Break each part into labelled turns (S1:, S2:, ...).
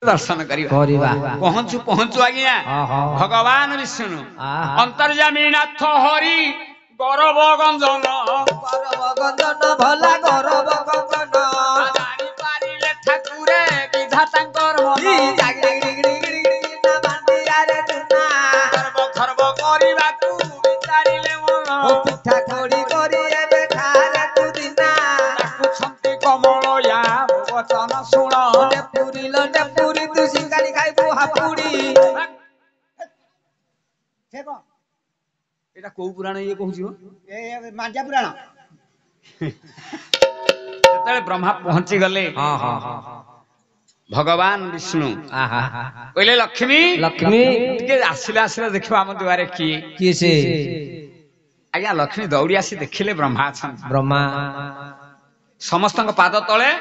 S1: दर्शन करिबा पहुंचु पहुंचु आज्ञा भगवान विष्णु अंतर्यामी नाथ हरि गौरव गंजन
S2: भला गौरव गंजन
S1: जानी पारिले ठाकुरे विधातांकर मन खर्ब करिबाकू विचारिले मन
S2: पिठा खड़ी करी एबे खारे तुदिना
S1: डाकुछंती कमलया वचन सुण
S2: पूरी तू सिंगारी खाइबू हापुड़ी
S1: एटा को पुराण ये कहूची हो
S2: ए मांजा पुराण
S1: जेतले ब्रह्मा पहुंची गले भगवान विष्णु कहले लक्ष्मी
S2: लक्ष्मी
S1: के आसिला आसिला देखिबा हम दुआरे किए
S2: से
S1: आज्ञा लक्ष्मी दौड़ी आसी देखिले ब्रह्मा छन
S2: ब्रह्मा
S1: समस्त पाद तले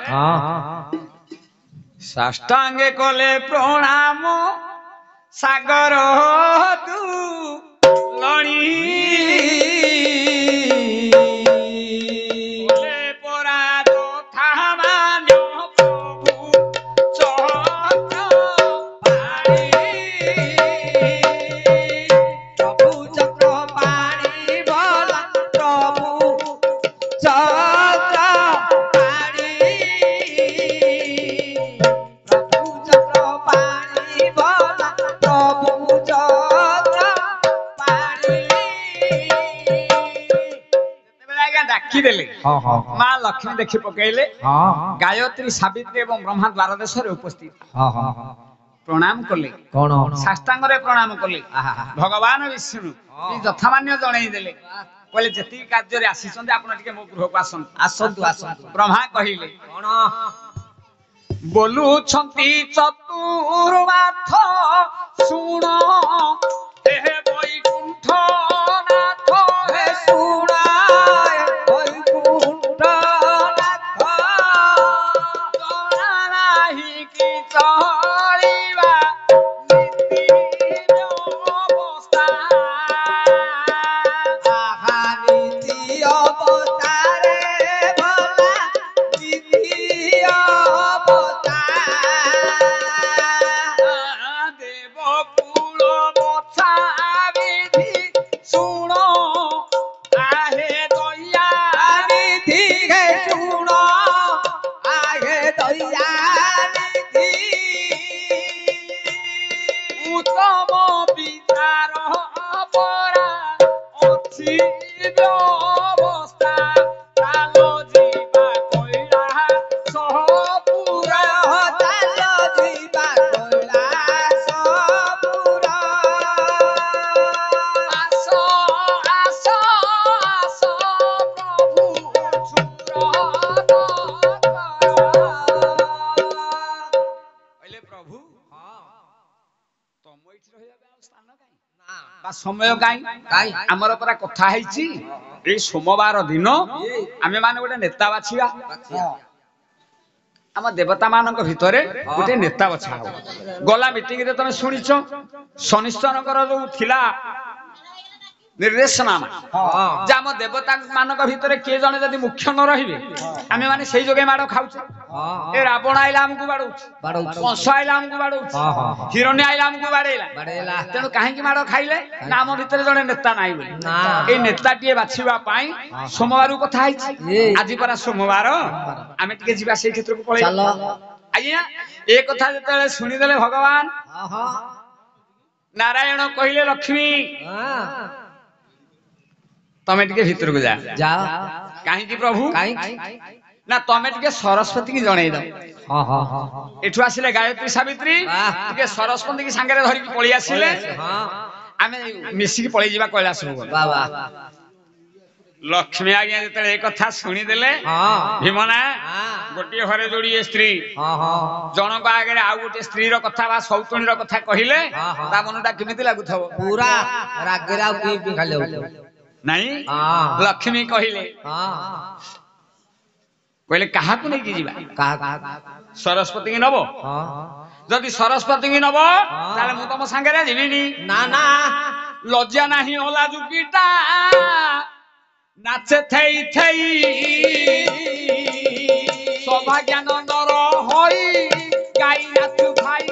S1: साष्टांगे कले प्रणाम सागर तू लणी पराध था मान्य प्रभु चक्र
S2: पाणी भला प्रभु चक्र पाणी प्रभु चक्र पाणी भला प्रभु चक्र पाणी
S1: डाकी देले मां लक्ष्मी देखि पकेले गायत्री सावित्री एवं ब्रह्मा द्वारदेश उपस्थित प्रणाम कले
S2: कौन
S1: साष्टांग प्रणाम कले भगवान विष्णु यथामान्य जणाई देले कहले जति कार्य रे आसीछन आपण टिके मो गृह को आसंतु ब्रह्मा कहिले
S2: कौन
S1: बोलु छंती चतुर्माथ सुण हे वैकुंठ नाथ
S2: हे सुना वैकुंठ नाथ
S1: जଣା नाही कि चलिबा नीति अवस्था
S2: नीति अवतारे भला नीति अवतार
S1: देव कुल बछा विधि सुण आहे दया
S2: निधि हे सुन आगे दया निधि
S1: उत्तम विचार परा अछि व्यवस्था चालो जीवा कइला सहपुरा
S2: चाल जीवा कैलासपुर
S1: आस आस आस प्रभु सुरत कहले प्रभु तम एठी रहिया बे स्थान काई बा समय काई हमर परा कथा हैची ए सोमवार दिन आमे माने गोटे नेता बाछिया आम देवता मानक भितरे गोटे नेता बछा हो गला मीटिंग रे तमे सुनिछो शनिश्चरकर जो थिला निर्देशनामा जाम देवता मानक भितरे के जने जदि मुख्य न रहिबे आमे माने सेई जोगे माडो खाउछ ए रावण आइला हमकु बाडौछ कंस आइला हमकु बाडौछ हिरण्य आइला हमकु बाडेला तेनु काहे कि माडो खाइले नाम भितरे जने नेता नाही बोली ए नेता टिए बाछिबा पाई सोमवार कथा आइछि आजि परा सोमवार आमे टिके जिबा सेई क्षेत्र को पळे
S2: चलो
S1: आज्ञा ए कथा जतले सुनि देले भगवान नारायण कहिले लक्ष्मी तमे टिके भितर को जा काहे कि प्रभु ना तमे टिके सरस्वती की जणै दो एठु आसिले गायत्री सावित्री टिके सरस्वती की संगे धरि की पळी आसिले आमे मिसी की पळी जिबा कैलाश भवन
S2: बाबा
S1: लक्ष्मी आज्ञा जतले ए कथा सुनि देले भीमना गोटे घरे जोड़िए स्त्री जनक आगे आउ गोटे स्त्री रो कथा बा सौतुणी रो कथा कहिले ता मनटा केमिति लागुथबो
S2: पूरा रागरे आ पी पी खाले
S1: नहीं लक्ष्मी कहिले कहले कहा को नहीं की जीवा सरस्वती की नबो जदि सरस्वती की नबो ताले मु तम संगे रे जीविनी
S2: ना ना
S1: लज्जा नहीं होला जुकीटा नाचे थई थई सौभाग्यानंदर होई गाई नाचु भाई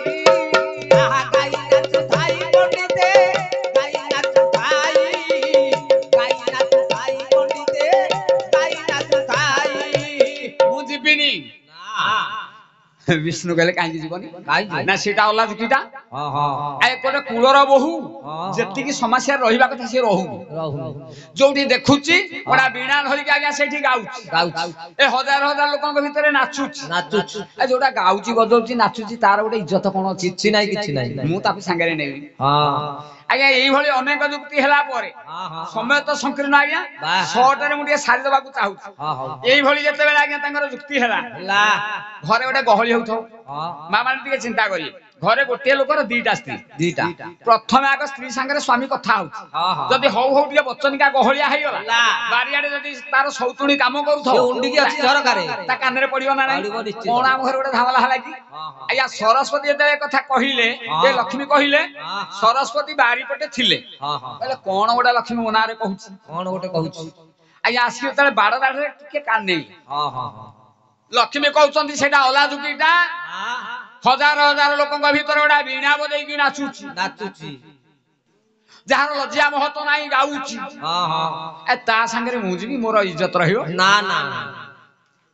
S1: ବିଷ୍ଣୁ କହିଲେ କାହିଁକି ଯିବନି
S3: କାହିଁକି?
S1: ନା ସେଟା ଅଲା ଯୁକ୍ତିଟା
S3: ହଁ ହଁ
S1: ଗୋଟେ କୂଳର ବୋହୂ
S3: ହଁ।
S1: ଯେତିକି ସମସ୍ୟାରେ ରହିବା କଥା ସେ ରହୁନି ଯୋଉଠି ଦେଖୁଛି ଗୋଟା ବୀଣା ଧରିକି ଆଜ୍ଞା ସେଇଠି ଗାଉଛି
S3: ଗାଉଛି
S1: ଏ ହଜାର ହଜାର ଲୋକଙ୍କ ଭିତରେ ନାଚୁଛି
S3: ନାଚୁଛି
S1: ଏ ଯୋଉଟା ଗାଉଛି ବଜଉଛି ନାଚୁଛି ତାର ଗୋଟେ ଇଜ୍ଜତ କଣ ଅଛି
S3: କିଛି ନାହିଁ କିଛି ନାହିଁ
S1: ମୁଁ ତାକୁ ସାଙ୍ଗରେ ନେବି
S3: ହଁ
S1: ଆଜ୍ଞା ଏଇଭଳି ଅନେକ ଯୁକ୍ତି ହେଲା ପରେ
S3: ହଁ ହଁ
S1: ସମୟ ତ ସଂକୀର୍ଣ୍ଣ ଆଜ୍ଞା
S3: ବାଃ।
S1: ସହଟରେ ମୁଁ ଟିକେ ସାରିଦେବାକୁ ଚାହୁଁଛି
S3: ହଁ ହଉ
S1: ଏଇଭଳି ଯେତେବେଳେ ଆଜ୍ଞା ତାଙ୍କର ଯୁକ୍ତି ହେଲା
S3: ହେଲା
S1: ଘରେ ଗୋଟେ ଗହଳି ହଉଥିବ
S3: ହଁ
S1: ମା ମାନେ ଟିକେ ଚିନ୍ତା କରିବେ ଘରେ ଗୋଟିଏ ଲୋକର ଦିଟା ସ୍ତ୍ରୀ
S3: ଦିଟା
S1: ପ୍ରଥମେ ଆଗ ସ୍ତ୍ରୀ ସାଙ୍ଗରେ ସ୍ୱାମୀ କଥା ହଉଛି
S3: ହଁ ହଁ
S1: ଯଦି ହଉ ହଉ ଟିକେ ବଚନିକା ଗହଳିଆ ହେଇଗଲା
S3: ହେଲା।
S1: ବାରିଆଡେ ଯଦି ତାର ସୌତୁଣୀ କାମ
S3: ସେ
S1: କରୁଥିବ
S3: ଉଣ୍ଡିକି ଅଛି ଝରକାରେ
S1: ତା କାନରେ ପଡିବ ନା ନାଇଁ
S3: ପଡିବ ନିଶ୍ଚିତ।
S1: କଣ ଆମ ଘରେ ଗୋଟେ ଧାମଲା ହେଲା କି
S3: ହଁ ହଁ
S1: ଆଜ୍ଞା ସରସ୍ୱତୀ ଯେତେବେଳେ କଥା କହିଲେ
S3: ହଁ।
S1: ଏ ଲକ୍ଷ୍ମୀ କହିଲେ
S3: ହଁ।
S1: ସରସ୍ୱତୀ ବାରିପଟେ ଥିଲେ
S3: ହଁ ହଁ
S1: କହିଲେ କଣ ଗୋଟେ ଲକ୍ଷ୍ମୀ ମୋ ନାଁରେ କହୁଛି
S3: କଣ ଗୋଟେ କହୁଛି
S1: ଆଜ୍ଞା ଆସିକି ଯେତେବେଳେ ବାଡ ଦାଢରେ ଟିକେ କାନେଇଲେ
S3: ହଁ ହଁ ହଁ
S1: ଲକ୍ଷ୍ମୀ କହୁଛନ୍ତି ସେଇଟା ଅଲାଜୁକିଟା ହଜାର ହଜାର ଲୋକଙ୍କ ଭିତରେ ଗୋଟେ ବୀଣା ବଜେଇକି ନାଚୁଛି
S3: ନାଚୁଛି
S1: ଯାହାର ଲଜ୍ଜା ମହତ ନାହିଁ ଗାଉଛି
S3: ହଁ ହଁ
S1: ଏ ତା ସାଙ୍ଗରେ ମୁଁ ଯିବି ମୋର ଇଜ୍ଜତ ରହିବ
S3: ନା ନା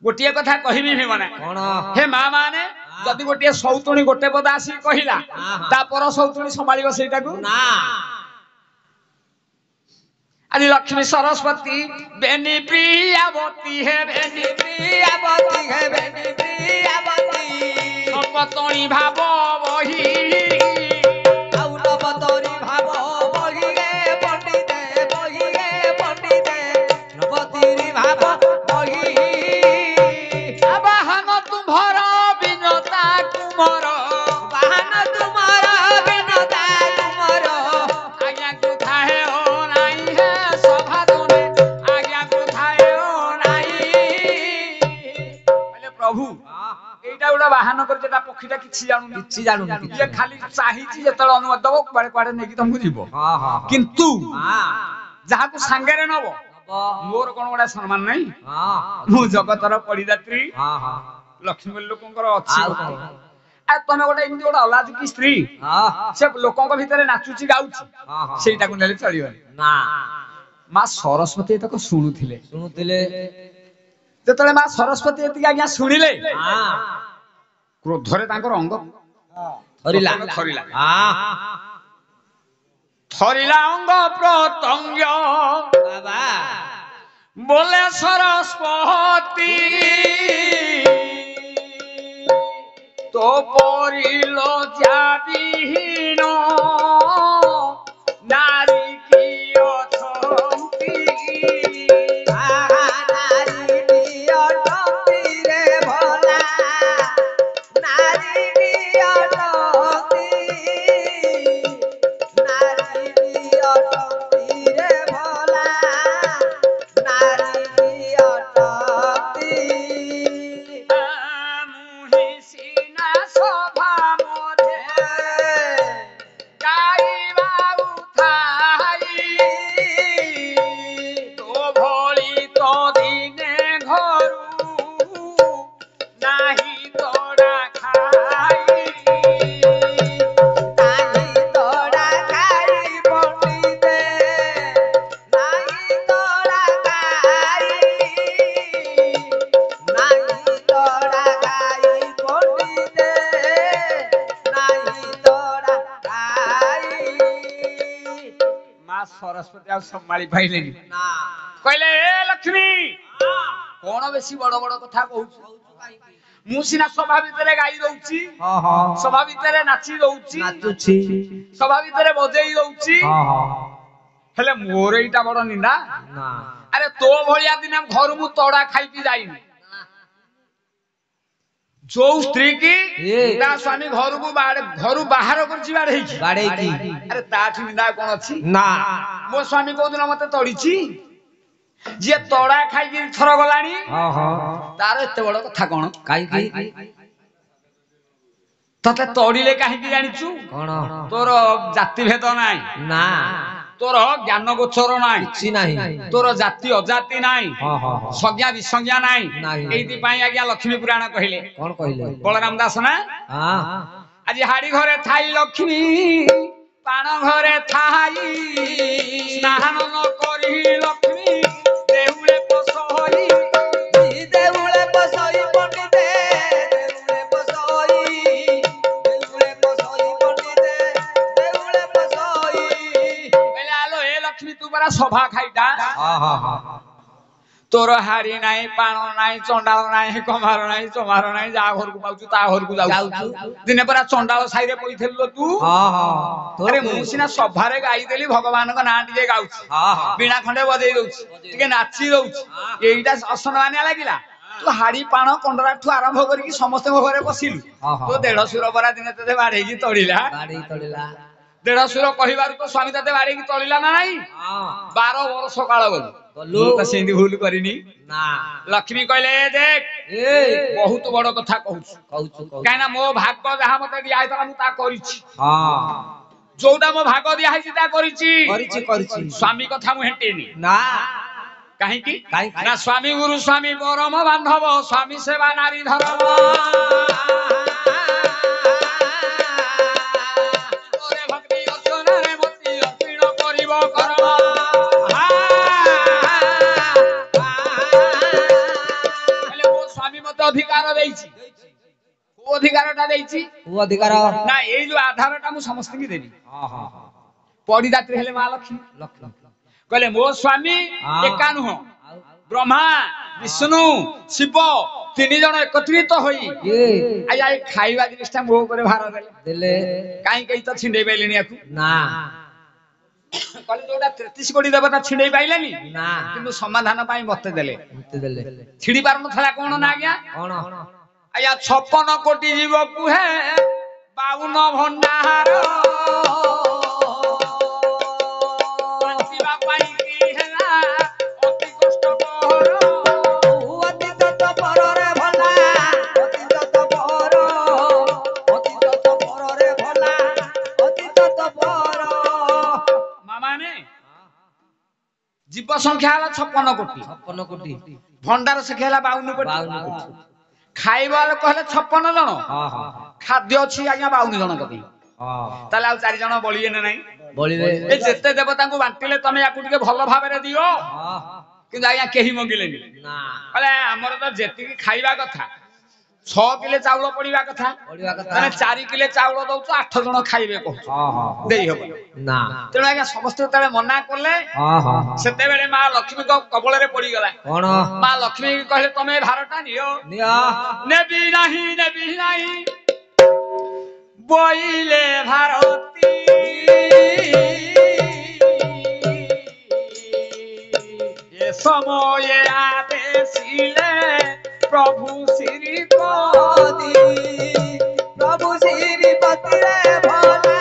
S1: ଗୋଟିଏ କଥା କହିବି ଭୀମନା
S3: କଣ
S1: ହେ ମା ମାନେ ଯଦି ଗୋଟିଏ ସୌତୁଣୀ ଗୋଟେ ପଦ ଆସିକି କହିଲା ତା ପର ସୌତୁଣୀ ସମ୍ଭାଳିବ ସେଇଟାକୁ
S3: ନା
S1: ଆଜି ଲକ୍ଷ୍ମୀ ସରସ୍ୱତୀ ବେନି ପ୍ରିୟାବତୀ ହେ ବେନି
S2: ପ୍ରିୟାବତୀ ହେବେନି ପ୍ରିୟାବତୀ
S1: ସପତଣୀ ଭାବ ବହି
S2: ଆଉ ନବତରୀ ଭାବ ବହିରେ ପଣ୍ଡିତେ ନବତୀରି ଭାବ ବହି
S1: ବାହନ ତୁମ୍ଭର ବିନତା କୁମର
S2: ବାହନ ତୁମର ବିନତା ତୁମର
S1: ଆଜ୍ଞା କଥା ହେ ଓ ନାଇଁ ହେ ସଭା ଜନେ ଆଜ୍ଞା କଥା ହେ ଓ ନାଇଁ କହିଲେ ପ୍ରଭୁ ଏଇଟା ଗୋଟେ ବାହନ କରିଛି ତା ପକ୍ଷୀଟା କିଛି ଜାଣୁନି
S3: କିଛି ଜାଣୁନି କିଛି
S1: ଇଏ ଖାଲି ଚାହିଁଛି ଯେତେବେଳେ ଅନୁମତି ଦବ କୁଆଡେ କୁଆଡେ ନେଇକି ତମକୁ ଯିବ
S3: ହଁ ହଁ
S1: କିନ୍ତୁ
S3: ହଁ
S1: ଯାହାକୁ ସାଙ୍ଗରେ ନବ ମୋର କଣ ଗୋଟେ ସମ୍ମାନ ନାହିଁ
S3: ହଁ
S1: ମୁଁ ଜଗତର ପଡିଦାତ୍ରୀ
S3: ହଁ ହଁ
S1: ଲକ୍ଷ୍ମୀ ଲୋକଙ୍କର ଅଛି
S3: ଆଉ କଣ?
S1: ଆଉ ତମେ ଗୋଟେ ଏମିତି ଗୋଟେ ଅଲାଜୁକି ସ୍ତ୍ରୀ
S3: ହଁ
S1: ସେ ଲୋକଙ୍କ ଭିତରେ ନାଚୁଛି ଗାଉଛି
S3: ହଁ ହଁ
S1: ସେଇଟାକୁ ନେଲେ ଚଳିବନି
S3: ନା
S1: ମା ସରସ୍ୱତୀ ତାକୁ ଶୁଣୁଥିଲେ
S3: ଶୁଣୁଥିଲେ
S1: ଯେତେବେଳେ ମା ସରସ୍ୱତୀ ଏତିକି ଆଜ୍ଞା ଶୁଣିଲେ
S3: ହଁ
S1: କ୍ରୋଧରେ ତାଙ୍କର ଅଙ୍ଗ
S3: ଧରିଲା
S1: ପ୍ରଥମେ ଥରିଲା
S3: ହଁ
S1: ଥରିଲା ଅଙ୍ଗ ପ୍ରତ୍ୟଙ୍ଗ
S3: ବାବା
S1: ବୋଲେ ସରସ୍ୱତୀ তো পরিল যাবিহীন নারী কি অছন্তি
S2: নারী অটন্তি রে ভোলা নারী অটন্তি রে ভোলা নারী অটন্তি
S1: মুহিসিনা সভা মধ্যে গাইবা উঠাই তো ভଳି তো দিনে ঘরু নাহি তোড়া খাই
S2: নাহি তোড়া খাই পণ্ডিতে নাহি তোড়া খাই নাহি তোড়া খাই পণ্ডিতে নাহি তোড়া খাই
S1: মা ସରସ୍ୱତୀ ଆଉ ସମ୍ଭାଳି ପାଇଲେନି
S2: না
S1: କହିଲେ ଏ ଲକ୍ଷ୍ମୀ କଣ ବେଶୀ ବଡ ବଡ କଥା କହୁଛୁ ମୁଁ ସିନା ସଭା ଭିତରେ ଗାଇ ଦଉଛି
S3: ହଁ ହଁ
S1: ସଭା ଭିତରେ ନାଚି ଦଉଛି
S3: ନାଚୁଛି
S1: ସଭା ଭିତରେ ବଜେଇ ଦଉଛି
S3: ହଁ ହଁ
S1: ହେଲେ ମୋର ଏଇଟା ବଡ ନିନ୍ଦା
S3: ନା
S1: ଆରେ ତୋ ଭଳିଆ ଦିନ ଘରୁ ମୁଁ ତଡା ଖାଇକି ଯାଇନି ଯୋଉ ସ୍ତ୍ରୀ କି ତା ସ୍ୱାମୀ ଘରୁ ବାହାର କରିଛି ବାଢେଇକି
S3: ବାଡେଇକି
S1: ଆରେ ତାଠୁ ନିନ୍ଦା ଆଉ କଣ ଅଛି
S3: ନା
S1: ମୋ ସ୍ୱାମୀ କୋଉଦିନ ମତେ ତଡିଛି ଯିଏ ତଡା ଖାଇକି ଥର ଗଲାଣି
S3: ହଁ ହଁ
S1: ତାର ଏତେ ବଡ କଥା କଣ
S3: କାହିଁକି
S1: ତତେ ତଡିଲେ କାହିଁକି ଜାଣିଛୁ
S3: କଣ
S1: ତୋର ଜାତି ଭେଦ ନାହିଁ
S3: ନା
S1: ତୋର ଜ୍ଞାନ ଗୋଚର ନାହିଁ
S3: କିଛି ନାହିଁ
S1: ତୋର ଜାତି ଅଜାତି ନାହିଁ
S3: ହଁ ହଁ ହଁ
S1: ସଂଜ୍ଞା ବିସଂଜ୍ଞା ନାହିଁ
S3: ନାହିଁ।
S1: ଏଇଥିପାଇଁ ଆଜ୍ଞା ଲକ୍ଷ୍ମୀ ପୁରାଣ କହିଲେ
S3: କଣ କହିଲେ
S1: ବଳରାମ ଦାସ ନା
S3: ହଁ
S1: ଆଜି ହାଡି ଘରେ ଥାଇ ଲକ୍ଷ୍ମୀ ପାଣ ଘରେ ଥାଇ ସ୍ନାନ ନ କରି ଲକ୍ଷ୍ମୀ ଦେହୁଳେ ପଶଇ
S2: ଦେଉଳେ ବସଇ ପଣ୍ଡିତେ ଦେଉଳେ ବସଇ
S1: ପରା ସଭା ଖାଇଟା ତୋର ହାରି ନାହିଁ ପାଣ ନାହିଁ ଚଣ୍ଡାଳ ନାହିଁ କମାର ନାହିଁ ଚମାର ନାହିଁ ଯାହା ଘରକୁ ପାଉଛୁ ତା ଘରକୁ ଯାଉଛୁ ଦିନେ ପରା ଚଣ୍ଡାଳ ସାହିରେ ପଇଥିଲୁ ତୁ ଆରେ ମୁଁ ସିନା ସଭାରେ ଗାଇଦେଲି ଭଗବାନଙ୍କ ନାଁ ଟିକେ ଗାଉଛି ବିଣା ଖଣ୍ଡେ ବଜେଇ ଦଉଛି ଟିକେ ନାଚି ଦଉଛି ଏଇଟା ଅସମ୍ମାନିଆ ଲାଗିଲା ତୁ ହାଡି ପାଣ କଣ୍ଡରାଠୁ ଆରମ୍ଭ କରିକି ସମସ୍ତଙ୍କ ଘରେ ବସିଲୁ ତୋ ଦେଢଶୁର ପରା ଦିନେ ତତେ ବାଢେଇକି ତଳିଲା ଦେଢଶୁର କହିବାରୁ ତ ସ୍ୱାମୀ ତତେ ବାଢେଇକି ତଳିଲା ନା ନାଇଁ 12 ବର୍ଷ କାଳ ଗଲୁ ସେମିତି ଭୁଲ କରିନି ଲକ୍ଷ୍ମୀ କହିଲେ ଦେଖ ବହୁତ ବଡ କଥା କହୁଛୁ କାହିଁକିନା ମୋ ଭାଗ ଯାହା ମତେ ଦିଆ ହେଇଥିଲା ମୁଁ ତା କରିଛି ଯୋଉଟା ମୋ ଭାଗ ଦିଆ ହେଇଛି ତା କରିଛି ସ୍ୱାମୀ କଥା ମୁଁ ହେଣ୍ଟେନି କାହିଁକି ନା ସ୍ୱାମୀ ଗୁରୁ ସ୍ୱାମୀ ପରମ ବାନ୍ଧବ ସ୍ୱାମୀ ସେବା ନାରୀ ଧର୍ମ ଅଧିକାର ଦେଇଛି ଅଧିକାରଟା ଦେଇଛି ଅଧିକାର ନା ଏଇ ଯୋଉ ଆଧାରଟା ମୁଁ ସମସ୍ତଙ୍କୁ ଦେବି ପଡିଦାତ୍ରୀ ହେଲେ ମା ଲକ୍ଷ୍ମୀ କହିଲେ ମୋ ସ୍ୱାମୀ ଏକା ନୁହଁ ବ୍ରହ୍ମା ବିଷ୍ଣୁ ଶିବ 3 ଜଣ ଏକତ୍ରିତ ହୋଇ ଖାଇବା ଜିନିଷଟା ମୋ ଉପରେ ଭାର ଦେଲେ କାହିଁ କେହି ତ ଛିଣ୍ଡେଇ ପାଇଲେନି ଆକୁ କହିଲେ ଯୋଉଟା 33 କୋଟି ଦେବତା ଛିଣ୍ଡେଇ ପାଇଲେନି କିନ୍ତୁ ସମାଧାନ ପାଇଁ ମତେ ଦେଲେ ଛିଡି ପାରୁନଥିଲା କଣ ନା ଆଜ୍ଞା ଆଜ୍ଞା 56 କୋଟି ଜୀବକୁ ହେ 52 ଭଣ୍ଡାର जीव संख्या 56 कोटी भंडार संख्या 52 कोटी खाइबा लोक हेले 56 जन खाद्य अछि आज्ञा 52 जन कति ताले आ 4 जन बलिए नै बलिवे ए जेते देवता को बांटिले तमे याकु टिके भलो भाबरे दियो किंतु आज्ञा केही मंगिलेनी ना कहले हमर त जेति खाइबा कथा 6 किलो चावल पड़िबा कथा माने 4 किलो चावल दउछ 8 जन खाइबे कहू देई हबो ना तेनो आज्ञा समस्त तळे मना करले सेते बेले मां लक्ष्मी को कबळ रे पड़ी गला कोन मां लक्ष्मी कहले तमे भारटा नियो नेबी नाही बोइले भारती ये समय आदेशिले प्रभु श्रीपति रे भोला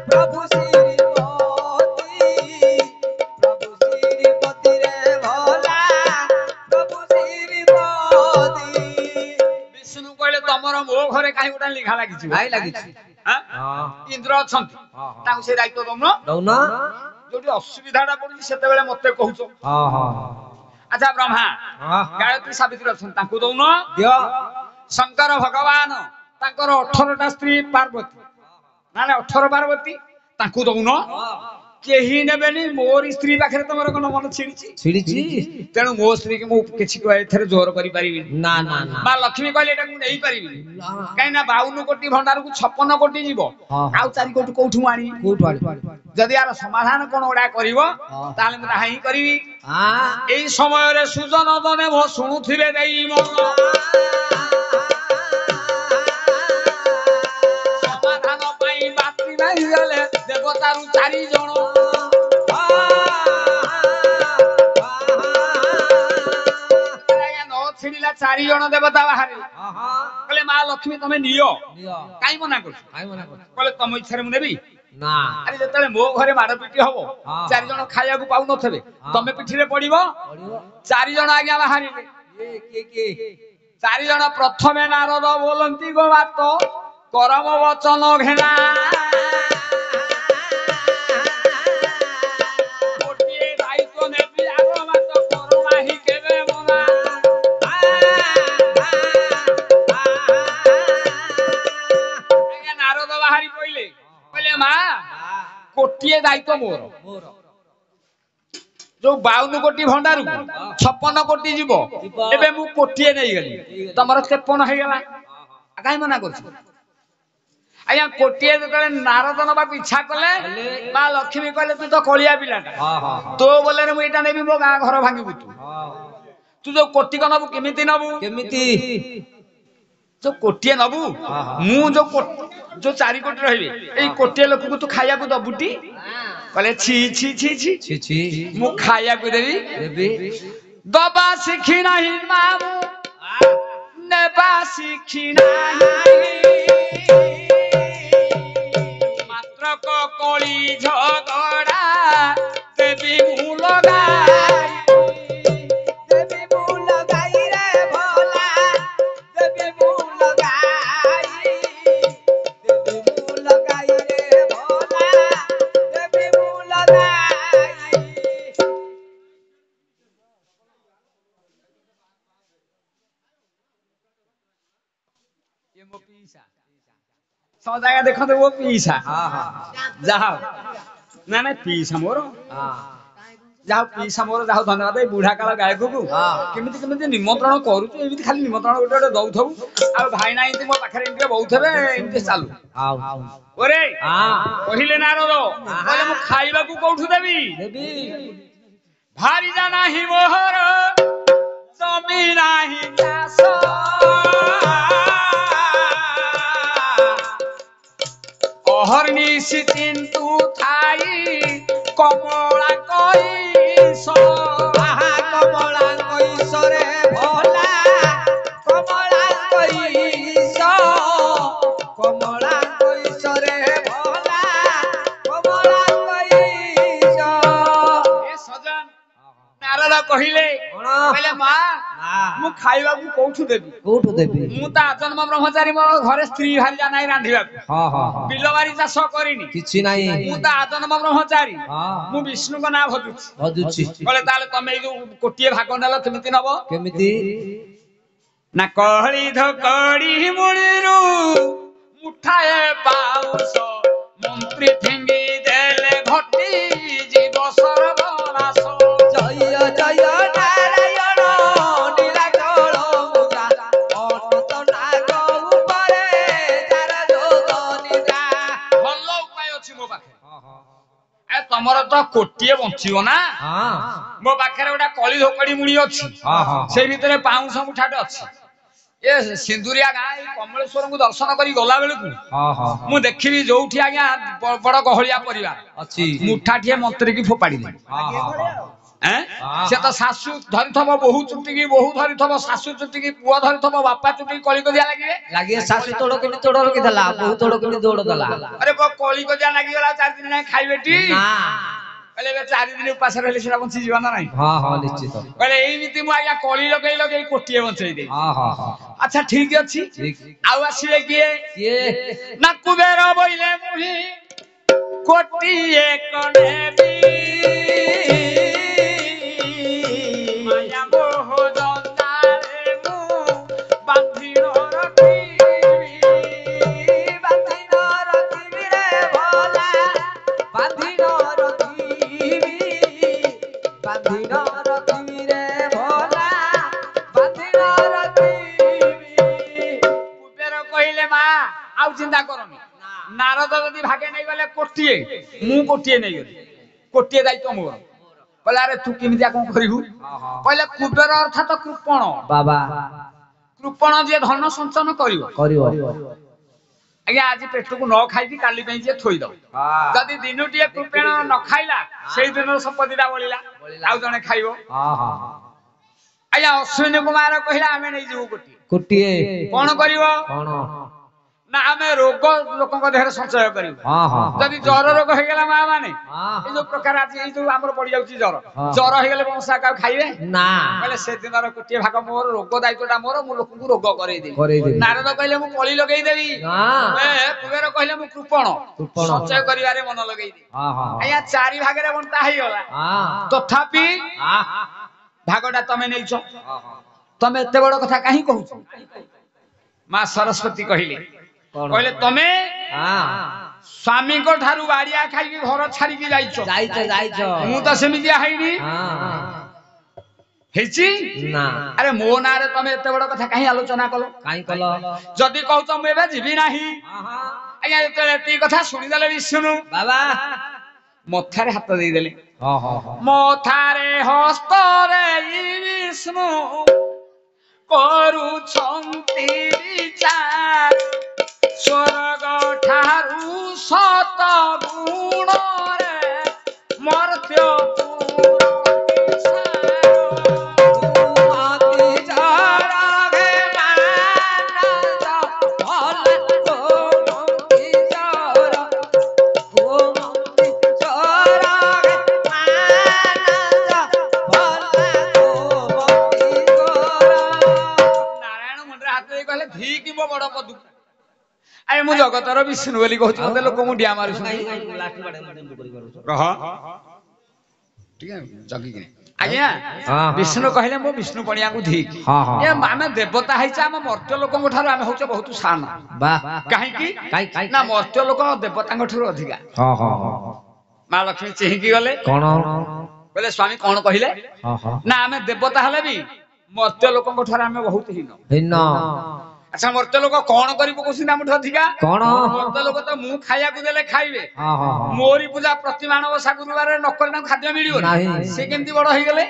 S1: प्रभु श्रीपति रे भोला प्रभु श्रीपति विष्णु कहले तमर मो घरे काहे गोटा लिखा लागिछि भाई लागिछि हां इंद्र अछंती ताऊ से दायित्व दउना जोटी असुविधाटा पड़ुछि सेते बेले मते कहूछो अच्छा ब्रह्मा गायत्री सावित्री अछन तांको दउन दियो शंकर भगवान तांकर 18टा स्त्री पार्वती नाले 18 पार्वती तांको दउन केही नेबेनी मोर स्त्री पाखरे तमर कोन मन छिड़ी तेनु मो स्त्री के मु किछि को एथरे जोर करि परिबी ना मां लक्ष्मी कहले एटा मु नहीं परिबी काई ना 52 कोटी भंडार को 56 कोटी जीवो आउ 4 कोटी कोठु आनी जदि यार समाधान कोन ओडा करिवो ताले मु हाई करिवि एई समय रे सुजन दने भो सुनुथिबे देई मन समाधान पई बाती नाही गले देवतारु 4 जण छिड़िला 4 जण देवता बाहर कहले मां लक्ष्मी तमे नियो काई मना कर कहले तम इच्छा रे मु नेबी ना अरे जतले मो घरे मार पिटी हबो 4 जण खाइया को पाउ नथबे तमे पिठी रे पड़िबो 4 जण आज्ञा बाहर के 4 जण प्रथमे नारद बोलंती गो बात करम वचन घेना गोटिए दायित्व नेबी आगो बात करुणा ही केबे मना आज्ञा नारद बाहरी पइले कहले मां कोटिए दायित्व मोर जो 52 कोटी भंडार 56 कोटी जीव एबे मु कोटिए नै गली तमर 53 हे गला काई मना करछ आ ଆଜ୍ଞା କୋଟିଏ ଯେତେବେଳେ ନାରଦ ନବାକୁ ଇଚ୍ଛା କଲେ ମା ଲକ୍ଷ୍ମୀ କହିଲେ ତୁ ତ କଳିଆ ପିଲାଟା ତୋ ବୋଲେରେ ମୁଁ ଏଇଟା ନେବି ମୋ ଗାଁ ଘର ଭାଙ୍ଗିବୁ ତୁ ଯୋଉ କୋଟିକ ନବୁ କେମିତି ନବୁ
S3: କେମିତି
S1: ଯୋଉ କୋଟିଏ ନବୁ ମୁଁ ଯୋଉ 4 କୋଟି ରହିବେ ଏଇ କୋଟିଏ ଲୋକକୁ ତୁ ଖାଇବାକୁ ଦବୁଟି କହିଲେ ଛି ଛି ଛି ଛି
S3: ଛି ଛି
S1: ମୁଁ ଖାଇବାକୁ ଦେବି
S3: ଦେବି
S1: ଦବା ଶିଖି ନାହିଁ ମା ନେବା ଶିଖି ନାହିଁ ମାତ୍ର କଳି ଝଗଡ଼ା ଦେବି ମୁଁ ଲଗାଇ
S2: ଦେବି ମୁଁ ଲଗାଇ ରେ ଭୋଲା ଦେବି ମୁଁ ଲଗାଇ ଦେବି ମୁଁ ଲଗାଇ ରେ ଭୋଲା ଦେବି ମୁଁ ଲଗାଇ
S1: सब जगह देखते वो पीसा जाओ ना ना पीसा मोर जाओ पीसा मोर जाओ धन्यवाद बुढ़ा काल गायक को केमिति केमिति निमंत्रण करू एमिति खाली निमंत्रण गोटे गोटे दउथबु आ भाई ना इति मो पाखरे इति बहुथबे इति चालू ओरे कहिले नारद कहले मु खाइबा को कोठु देबी
S3: देबी
S1: भारी जाना ही मोहर जमी नाही चास অহর্নিশি কিন্তু থাই কমলা কইস
S2: আহা কমলা কইস রে ভোলা কমলা কইস রে ভোলা কমলা কইস
S1: এ সজন নারদ কহিলে কইলে মা মু খাইবাকু কোঠু দেবি
S3: কোঠু দেবি
S1: মু তা জন্ম ব্রহ্মচারী মো ঘরে স্ত্রী ভারি জানাই রাঁধিবাকু বিলবারি চাষ করিনি
S3: କିଛି ନାହିଁ
S1: ମୁଁ ତ ଆଜନ୍ମ ବ୍ରହ୍ମଚାରୀ ମୁଁ ବିଷ୍ଣୁଙ୍କ ନାଁ ଭଜୁଛି
S3: ଭଜୁଛି
S1: କହିଲେ ତାହେଲେ ତମେ ଏଇ ଯୋଉ କୋଟିଏ ଭାଗ ନେଲ କେମିତି ନବ
S3: କେମିତି
S1: ନା କହଳି ଧକଡ଼ି ମୂଳିରୁ ମୁଠାଏ ପାଉସ ମନ୍ତ୍ରୀ ଫିଙ୍ଗି ଦେଲେ ଘଟି ଜୀବ ସର୍ବନାଶ
S2: জয় জয় নারায়ণ নীলাচল মুগা অনন্ত নাগ উপরে যার যোগ নিদ্রা
S1: ଭଲ ଉପାୟ ଅଛି ମୋ ପାଖରେ ଏ ତମର ତ କୋଟିଏ ବଞ୍ଚିବ ନା ମୋ ପାଖରେ ଗୋଟେ କଳି ଧୋକଡ଼ି ମୁଳି ଅଛି ସେଇ ଭିତରେ ପାଉଁଶ ମୁଠାଟେ ଅଛି ଏ ସିନ୍ଦୁରିଆ ଗାଁ ଏଇ କମଳେଶ୍ୱରଙ୍କୁ ଦର୍ଶନ କରି ଗଲା ବେଳକୁ ମୁଁ ଦେଖିବି ଯୋଉଠି ଆଜ୍ଞା ବଡ ଗହଳିଆ ପରିବାର
S3: ଅଛି
S1: ମୁଠାଟିଏ ମନ୍ତ୍ରୀ କି ଫୋପାଡ଼ି ଦେବି ସେ ତ ଶାଶୁ ଧରିଥବ ବୋହୁ ଚୁଟିକି ବୋହୁ ଧରିଥବ ଶାଶୁ ଚୁଟିକି ପୁଅ ଧରିଥବ ବାପା ଚୁଟିକି କଳିକଜିଆ ଲାଗିବେ
S3: ଲାଗିଏ ଶାଶୁ ତୋଡ଼ କେମିତି ତୋଡ଼ ରଖିଥିଲା ବୋହୁ ତୋଡ଼ କେମିତି ଦୌଡ଼ ଦେଲା
S1: ଆରେ କଳିକଜିଆ ଲାଗିଗଲା 4 ଦିନ ଯାଏ ଖାଇବେଟି
S3: ନା
S1: କହିଲେ ଏବେ 4 ଦିନ ଉପାସ ରହିଲେ ସେଟା ବଞ୍ଚିଯିବ ନା ନାହିଁ
S3: ନିଶ୍ଚିତ
S1: କହିଲେ ଏଇମିତି ମୁଁ ଆଜ୍ଞା କଳି ଲଗେଇ ଲଗେଇ କୋଟିଏ ବଞ୍ଚେଇ ଦେବି ଆଚ୍ଛା ଠିକ ଅଛି
S3: ଠିକ
S1: ଆଉ ଆସିଲେ କିଏ
S3: କିଏ
S1: ନା କୁବେର ବୋଇଲେ ମୁହିଁ କୋଟିଏ କନେବି ମାୟା ମୋହ ଜଞ୍ଜାଳେ ମୁଁ ବାନ୍ଧିଣ ରଖିବି
S2: বাঁধিন রখিবি রে ভোলা বাঁধিন রখিবি বাঁধিন রখিবি রে ভোলা বাঁধিন রখিবি
S1: କୁବେର କହିଲେ ମା ଆଉ ଚିନ୍ତା କରନି ନାରଦ ଯଦି ଭାଗେ ନେଇଗଲେ କୋଟିଏ ମୁଁ କୋଟିଏ ନେଇଗଲି କୋଟିଏ ଦାୟିତ୍ୱ ମୋର କହିଲେ ଆରେ ତୁ କେମିତିଆ କଣ କରିବୁ କହିଲେ କୁବେର ଅର୍ଥାତ କୃପଣ
S3: ବାବା
S1: କୃପଣ ଯିଏ ଧନ ସଞ୍ଚନ କରିବ
S3: କରିବ
S1: ଆଜ୍ଞା ଆଜି ପେଟକୁ ନ ଖାଇକି କାଲି ପାଇଁ ଯିଏ ଥୋଇଦବ ଯଦି ଦିନଟିଏ କୃପେଣ ନ ଖାଇଲା ସେଇ ଦିନର ସମ୍ପତ୍ତିଟା ବଳିଲା ଆଉ ଜଣେ ଖାଇବ ଆଜ୍ଞା ଅଶ୍ୱିନୀ କୁମାର କହିଲା ଆମେ ନେଇଯିବୁ କୋଟିଏ
S3: କୋଟିଏ
S1: କଣ କରିବ
S3: କଣ
S1: ନା ଆମେ ରୋଗ ଲୋକଙ୍କ ଦେହରେ ସଞ୍ଚୟ କରିବୁ ଯଦି ଜର ରୋଗ ହେଇଗଲା ମା ମାନେ ଏଇ ଯୋଉ ପ୍ରକାର ଆଜି ଏଇ ଯୋଉ ଆମର ପଡିଯାଉଛି ଜର ହେଇଗଲେ ବଂଶା କାଉ ଖାଇବେ
S3: ନା
S1: କହିଲେ ସେଦିନର କୋଟିଏ ଭାଗ ମୋର ରୋଗ ଦାୟିତ୍ୱଟା ମୋର ମୁଁ ଲୋକଙ୍କୁ ରୋଗ କରେଇଦେବି ନାରଦ କହିଲେ ମୁଁ କଳି ଲଗେଇଦେବି କୁବେର କହିଲେ ମୁଁ କୃପଣ ସଞ୍ଚୟ କରିବାରେ ମନ ଲଗେଇଦେବି ଆଜ୍ଞା 4 ଭାଗରେ ବଣ୍ଟା ହେଇଗଲା ତଥାପି ଭାଗଟା ତମେ ନେଇଛ ତମେ ଏତେ ବଡ କଥା କାହିଁ କହୁଛ ମା ସରସ୍ୱତୀ କହିଲେ କହିଲେ ତମେ ସ୍ୱାମୀଙ୍କ ଠାରୁ ବାଡିଆ ଖାଇକି ଘର ଛାଡିକି ଯାଇଛ ମୁଁ ତ ସେମିତିଆ ହେଇନି ହେଇଛି
S3: ନା
S1: ଆରେ ମୋ ନାଁରେ ତମେ ଏତେ ବଡ କଥା କାହିଁ ଆଲୋଚନା କଲ
S3: କାହିଁ କଲ
S1: ଯଦି କହୁଛ ମୁଁ ଏବେ ଯିବି ନାହିଁ ଆଜ୍ଞା ଯେତେବେଳେ ଏତିକି କଥା ଶୁଣିଦେଲେ ବିଷ୍ଣୁ
S3: ବାବା
S1: ମଥାରେ ହାତ ଦେଇଦେଲେ
S3: ହଁ ହଁ ହଁ
S1: ମଥାରେ ହସ୍ତରେ ବିଷ୍ଣୁ କରୁଛନ୍ତି ବିଚାର ସ୍ୱର୍ଗ ଠାରୁ ସତ ଗୁଣରେ ମର୍ତ୍ତ୍ୟ ନାରାୟଣ ମୁଣ୍ଡରେ ହାତ ଦେଇ କହିଲେ ଧିକି ମୋ ବଡ ପଦୁ ଆରେ ମୁଁ ଜଗତର ବିଷ୍ଣୁ ବୋଲି କହୁଛି ମତେ ଲୋକ ମୁଣ୍ଡିଆ ମାରୁଛନ୍ତି ରହ ଟିକେ ଜଗିକିନି ଆଜ୍ଞା ବିଷ୍ଣୁ କହିଲେ ମୁଁ ବିଷ୍ଣୁ ପଣିଆକୁ ଧିକି ଆମେ ଦେବତା ହେଇଛେ ଆମ ମର୍ତ୍ତ୍ୟ ଲୋକଙ୍କ ଠାରୁ ଆମେ ହଉଛେ ବହୁତ ସାନ କାହିଁକି ନା ମର୍ତ୍ତ୍ୟ ଲୋକ ଦେବତାଙ୍କ ଠାରୁ ଅଧିକା ମା ଲକ୍ଷ୍ମୀ ଚିହିଁକି ଗଲେ
S3: କଣ
S1: କହିଲେ ସ୍ୱାମୀ କଣ କହିଲେ ନା ଆମେ ଦେବତା ହେଲେ ବି ମର୍ତ୍ତ୍ୟ ଲୋକଙ୍କ ଠାରୁ ଆମେ ବହୁତ ହୀନ ଆଚ୍ଛା ମର୍ତ୍ତ୍ୟ ଲୋକ କଣ କରି ପକଉଛନ୍ତି ଆମଠୁ ଅଧିକା
S3: କଣ
S1: ମର୍ତ୍ତ୍ୟ ଲୋକ ତ ମୁଁ ଖାଇବାକୁ ଦେଲେ ଖାଇବେ ମୋରି ପୂଜା ପ୍ରତି ମାଣବସା ଗୁରୁବାରରେ ନ କଲେ ତାଙ୍କୁ ଖାଦ୍ୟ ମିଳିବ ସେ କେମିତି ବଡ ହେଇଗଲେ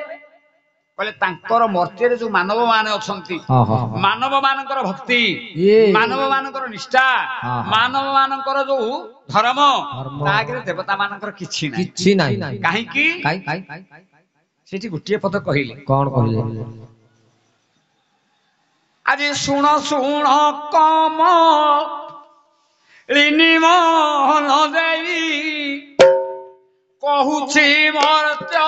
S1: କହିଲେ ତାଙ୍କର ମର୍ତ୍ତ୍ୟରେ ଯୋଉ ମାନବ ମାନେ ଅଛନ୍ତି ମାନବ ମାନଙ୍କର ଭକ୍ତି ମାନବ ମାନଙ୍କର ନିଷ୍ଠା ମାନବ ମାନଙ୍କର ଯୋଉ ଧର୍ମ ତା ଆଗରେ ଦେବତା ମାନଙ୍କର କିଛି ନାହିଁ କାହିଁକି ସେଠି ଗୋଟିଏ ପଦ କହିଲେ
S3: କଣ କହିଲେ
S1: ଆଜି ଶୁଣ ଶୁଣ କମ ମୋହନ ଦେବୀ କହୁଛି ମର୍ତ୍ତ୍ୟ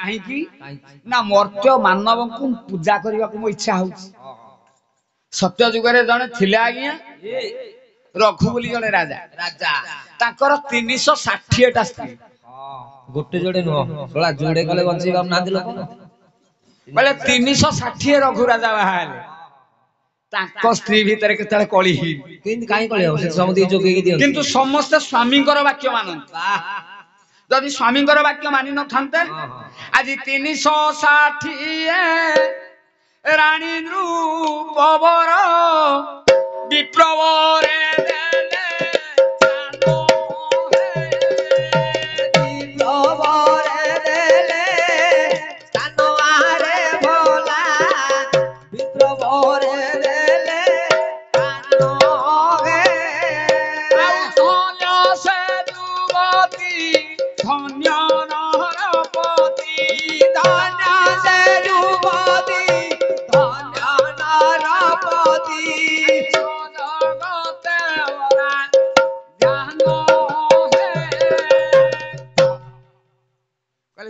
S1: କାହିଁକି ନା ମର୍ତ୍ତ୍ୟ ମାନବଙ୍କୁ ପୂଜା କରିବାକୁ ମୋ ଇଚ୍ଛା ହଉଛି ସତ୍ୟ ଯୁଗରେ ଜଣେ ଥିଲେ ଆଜ୍ଞା ରଘୁ ବୋଲି ଜଣେ ରାଜା ତାଙ୍କର 360ଟା ସ୍ତ୍ରୀ
S3: ଗୋଟେ ଯୋଡେ ନୁହଁ ଶଳା ଯୋଡେ କଲେ ବଞ୍ଚେଇ ପାରୁନାହାନ୍ତି ଲୋକ
S1: ବୋଲେ 360 ରଘୁ ରାଜା ବାହା ହେଲେ ତାଙ୍କ ସ୍ତ୍ରୀ ଭିତରେ କେତେବେଳେ କଳି
S3: କେମିତି କାହିଁ କଳି ହବ ସେ ସମସ୍ତେ ଯୋଗେଇକି ଦିଅନ୍ତି
S1: କିନ୍ତୁ ସମସ୍ତେ ସ୍ୱାମୀଙ୍କର ବାକ୍ୟ ମାନନ୍ତି ଯଦି ସ୍ୱାମୀଙ୍କର ବାକ୍ୟ ମାନି ନଥାନ୍ତେ ଆଜି 360 ରାଣୀ ନୃପବର ବିପ୍ଳବରେ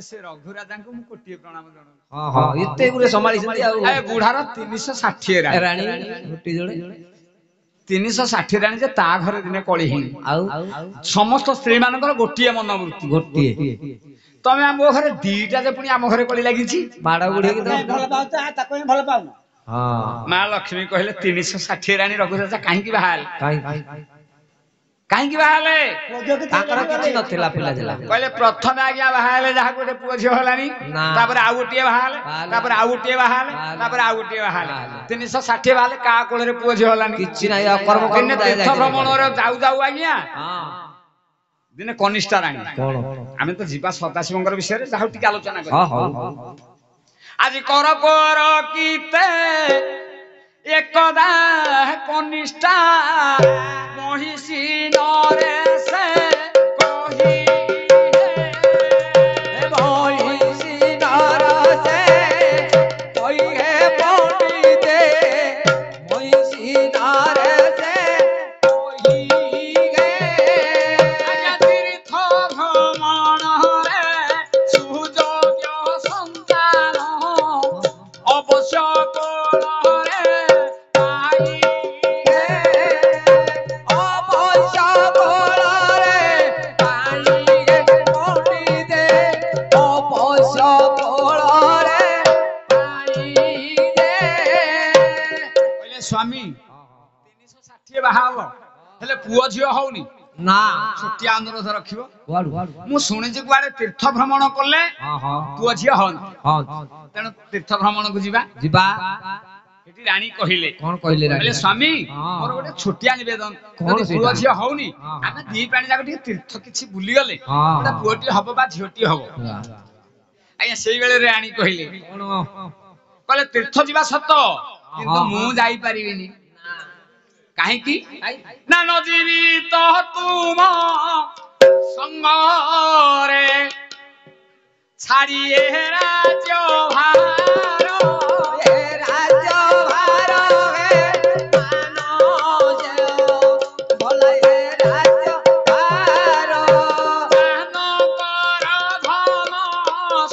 S1: ସେ ରଘୁ ରାଜାଙ୍କୁ ମୁଁ କୋଟିଏ ପ୍ରଣାମ ଜଣାଉଛି
S3: ଏତେ ଗୁରେ ସମ୍ଭାଳିଛନ୍ତି ଆଉ
S1: ବୁଢାର 360 ରାଣୀ 360 ରାଣୀ ଯେ ତା ଘରେ ଦିନେ କଳି ହେଇନି
S3: ଆଉ
S1: ସମସ୍ତ ସ୍ତ୍ରୀ ମାନଙ୍କର ଗୋଟିଏ ମନୋବୃତ୍ତି
S3: ଗୋଟିଏ
S1: ତମେ ଆମ ଘରେ ଦିଟା ଯେ ପୁଣି ଆମ ଘରେ କଳି ଲାଗିଛି
S3: ବାଡ ବୁଢେଇକି
S2: ଭଲ ପାଉଛ ତାକୁ ଭଲ ପାଉନ
S1: ମା ଲକ୍ଷ୍ମୀ କହିଲେ 360 ରାଣୀ ରଘୁ ରାଜା କାହିଁକି ବାହା ହେଲେ କାହିଁକି ବାହା ହେଲେ
S3: ତାଙ୍କର କିଛି ନଥିଲା ପିଲା ଥିଲା
S1: କହିଲେ ପ୍ରଥମେ ଆଜ୍ଞା ବାହା ହେଲେ ଯାହାକୁ ଗୋଟେ ପୁଅ ଝିଅ ହେଲାନି ତାପରେ ଆଉ ଗୋଟିଏ ବାହା ହେଲେ ତାପରେ ଆଉ ଗୋଟିଏ ବାହା ହେଲେ ତାପରେ ଆଉ ଗୋଟିଏ ବାହା ହେଲେ 360 ବାହା ହେଲେ କାହା କୋଳରେ ପୁଅ ଝିଅ ହେଲାନି
S3: କିଛି ନାହିଁ କର୍ମ
S1: ଦିନେ ତୀର୍ଥ ଭ୍ରମଣରେ ଯାଉ ଯାଉ ଆଜ୍ଞା ଦିନେ କନିଷ୍ଠା ରାଣୀ ଆମେ ତ ଯିବା ସଦାଶିବଙ୍କର ବିଷୟରେ ଯାହା ଟିକେ ଆଲୋଚନା କରିବା ଆଜି କର କର କିତେ एकदा कनिष्ठा महिषी नरे से कही महिषी नर से कही है पंडिते महिषी नरे से ପୁଅ ଝିଅ ହଉନି
S3: ନା
S1: ଛୋଟିଆ ଅନୁରୋଧ ରଖିବ
S3: କୁଆଡୁ
S1: ମୁଁ ଶୁଣିଛି କୁଆଡେ ତୀର୍ଥ ଭ୍ରମଣ କଲେ ପୁଅ ଝିଅ ହଅନ୍ତି
S3: ହଁ
S1: ତେଣୁ ତୀର୍ଥ ଭ୍ରମଣକୁ ଯିବା
S3: ଯିବା
S1: ସେଠି ରାଣୀ କହିଲେ
S3: କଣ କହିଲେ ରାଣୀ?
S1: କହିଲେ ସ୍ୱାମୀ
S3: ହଁ।
S1: ମୋର ଗୋଟେ ଛୋଟିଆ ନିବେଦନ
S3: କଣ
S1: ଯଦି ପୁଅ
S3: ସେଇଟା?
S1: ଝିଅ ହଉନି
S3: ହଁ।
S1: ଆମେ ଦି ପ୍ରାଣୀ ଯାକ ଟିକେ ତୀର୍ଥ କିଛି ବୁଲିଗଲେ
S3: ହଁ।
S1: ଗୋଟେ ପୁଅଟି ହବ ବା ଝିଅଟି ହବ ଆଜ୍ଞା ସେଇବେଳେ ରାଣୀ କହିଲେ
S3: କଣ
S1: କହିଲେ ତୀର୍ଥ ଯିବା ସତ କିନ୍ତୁ
S3: ହଁ।
S1: ମୁଁ ଯାଇପାରିବିନି କାହିଁକି ନା ନ ଯିବି ତ ତୁମ ସଙ୍ଗରେ ଛାଡ଼ିଏ ରାଜ୍ୟ ଭାର
S2: ଏ ରାଜ ଭାର ହେ ମାନସ ଭଲ ହେ ରାଜ ଭାର
S1: ମାନଙ୍କର ଧନ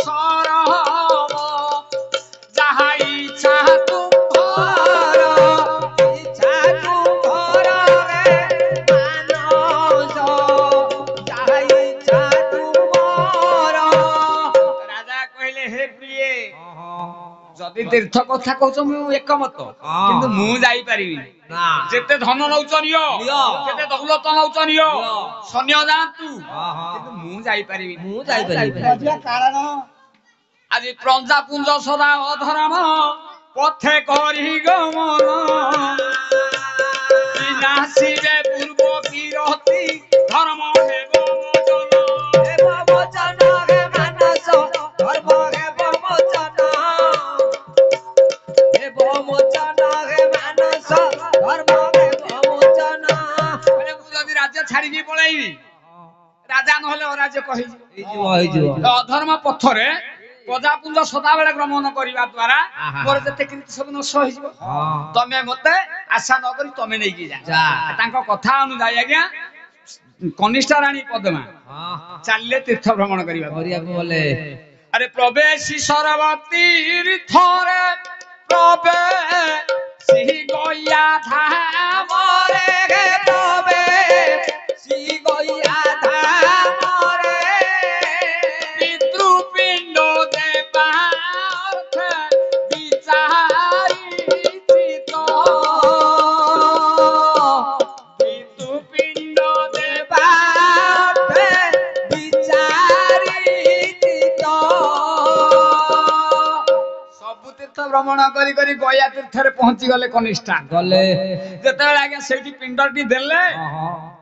S1: ସରବ ଯାହା ଇଚ୍ଛା
S2: ତୁମ୍ଭର ଇଚ୍ଛା ତୁମ୍ଭର ହେ ମାନସ ଯାହା ଇଚ୍ଛା ତୁମ୍ଭର
S1: ରାଜା କହିଲେ ହେ ପ୍ରିୟେ ଯଦି ତୀର୍ଥ କଥା କହୁଛ ମୁଁ ଏକମତ କିନ୍ତୁ ମୁଁ ଯାଇପାରିବିନି
S3: ନା
S1: ଯେତେ ଧନ ନଉଛ ନିଅ
S3: ନିଅ।
S1: ଯେତେ ଦୌଲତ ନଉଛ ନିଅ
S3: ନିଅ।
S1: ସୈନ୍ୟ ଯାଆନ୍ତୁ
S3: ହଁ।
S1: କିନ୍ତୁ ମୁଁ ଯାଇପାରିବିନି
S3: ମୁଁ ଯାଇପାରିବି
S2: କାରଣ
S1: ଆଜି ପ୍ରଜା ପୁଞ୍ଜ ସଦା ଅଧର୍ମ ପଥେ କରି ଗମନ ବିନାଶିବେ ପୂର୍ବ କିରତି ଧର୍ମ ହେବ ମୋଚନ
S2: ହେବ ବଚନ ହେ ମାନସ ଧର୍ମ ହେବ ମୋଚନ ହେବ ମୋଚନ ହେ ମାନସ ଧର୍ମ ହେବ ମୋଚନ
S1: ମାନେ ମୁଁ ଯଦି ରାଜ୍ୟ ଛାଡିକି ପଳେଇବି ରାଜା ନହେଲେ ଅରାଜ୍ୟ କହିଯିବ
S3: ହେଇଯିବ
S1: ଅଧର୍ମ ପଥରେ ପ୍ରଜାପୁଞ୍ଜ ସଦାବେଳେ ଗମନ କରିବା ଦ୍ୱାରା
S3: ଆହା।
S1: ମୋର ଯେତେ କୀର୍ତ୍ତି ସବୁ ନଷ୍ଟ ହେଇଯିବ ତମେ ମତେ ଆଶା ନ କରି ତମେ ନେଇକି ଯା
S3: ଯା।
S1: ତାଙ୍କ କଥା ଅନୁଯାୟୀ ଆଜ୍ଞା କନିଷ୍ଠ ରାଣୀ ପଦ୍ମା ଚାଲିଲେ ତୀର୍ଥ ଭ୍ରମଣ କରିବାକୁ
S3: କରିବାକୁ ଗଲେ
S1: ଆରେ ପ୍ରବେଶୀ ସରବତୀ ତୀର୍ଥରେ ପ୍ରବେଶୀ ଗୟା ଧାମରେ
S2: ରେ ପ୍ରବେ ଶ୍ରୀ ଗୟା ଧାମରେ
S1: ପିତୃପିଣ୍ଡ ଦେବାର୍ଥେ ବିଚାରିଚିତ ପିତୃପିଣ୍ଡ ଦେବା
S2: ବାପେ ବିଚାରିଚିତ
S1: ସବୁ ତୀର୍ଥ ଭ୍ରମଣ କରି କରି ଗୟା ତୀର୍ଥରେ ପହଞ୍ଚି ଗଲେ କନିଷ୍ଠା
S3: ଗଲେ
S1: ଯେତେବେଳେ ଆଜ୍ଞା ସେଇଠି ପିଣ୍ଡଟି ଦେଲେ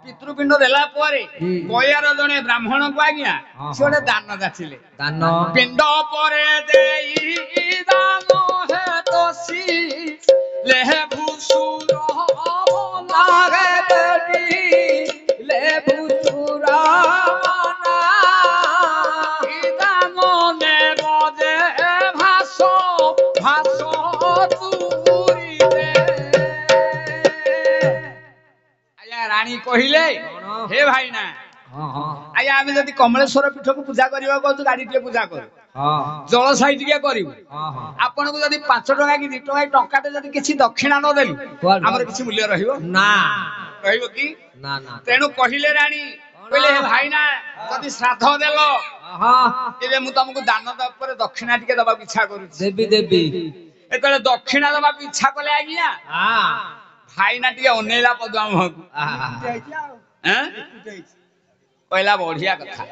S1: ପିତୃପିଣ୍ଡ ଦେଲା ପରେ ଗୟାର ଜଣେ ବ୍ରାହ୍ମଣକୁ ଆଜ୍ଞା ସେ ଗୋଟେ ଦାନ ଯାଚିଲେ
S3: ଦାନ
S1: ପିଣ୍ଡ ପରେ ଦେଇ ଦାନ ହେ ତୋଷି ଲେହେ ଭୂଷୁର
S2: ନାଗେ ବେଟି ଲେବୁ ସୁରମନା
S1: ଦାନ ନେବ ଯେ ଭାଷ ଭାଷ ତୁରିରେ ଆଜ୍ଞା ରାଣୀ କହିଲେ ହେ ଭାଇନା ଆଜ୍ଞା ଆମେ ଯଦି କମଳେଶ୍ୱର ପୀଠକୁ ପୂଜା କରିବାକୁ କହୁଛୁ ଗାଡି ଟିକେ ପୂଜା କରୁ ଜଳସାହି ଟିକେ କରିବୁ ଆପଣଙ୍କୁ ଯଦି 5 ଟଙ୍କା କି 2 ଟଙ୍କା ଟଙ୍କାଟେ ଯଦି କିଛି ଦକ୍ଷିଣା ନ ଦେଲୁ
S3: କୁଆଡୁ?
S1: ଆମର କିଛି ମୂଲ୍ୟ ରହିବ
S3: ନା
S1: ରହିବ କି
S3: ନା ନା
S1: ତେଣୁ କହିଲେ ରାଣୀ କହିଲେ ହେ ଭାଇନା ଯଦି ଶ୍ରାଦ୍ଧ ଦେଲ ତେବେ ମୁଁ ତମକୁ ଦାନ ପରେ ଦକ୍ଷିଣା ଟିକେ ଦବାକୁ ଇଚ୍ଛା କରୁଛି
S3: ଦେବି ଦେବି
S1: ଯେତେବେଳେ ଦକ୍ଷିଣା ଦବାକୁ ଇଚ୍ଛା କଲେ ଆଜ୍ଞା ଭାଇନା ଟିକେ ଅନେଇଲା ପଦ୍ମା ମୁହଁକୁ କହିଲା ବଢିଆ କଥା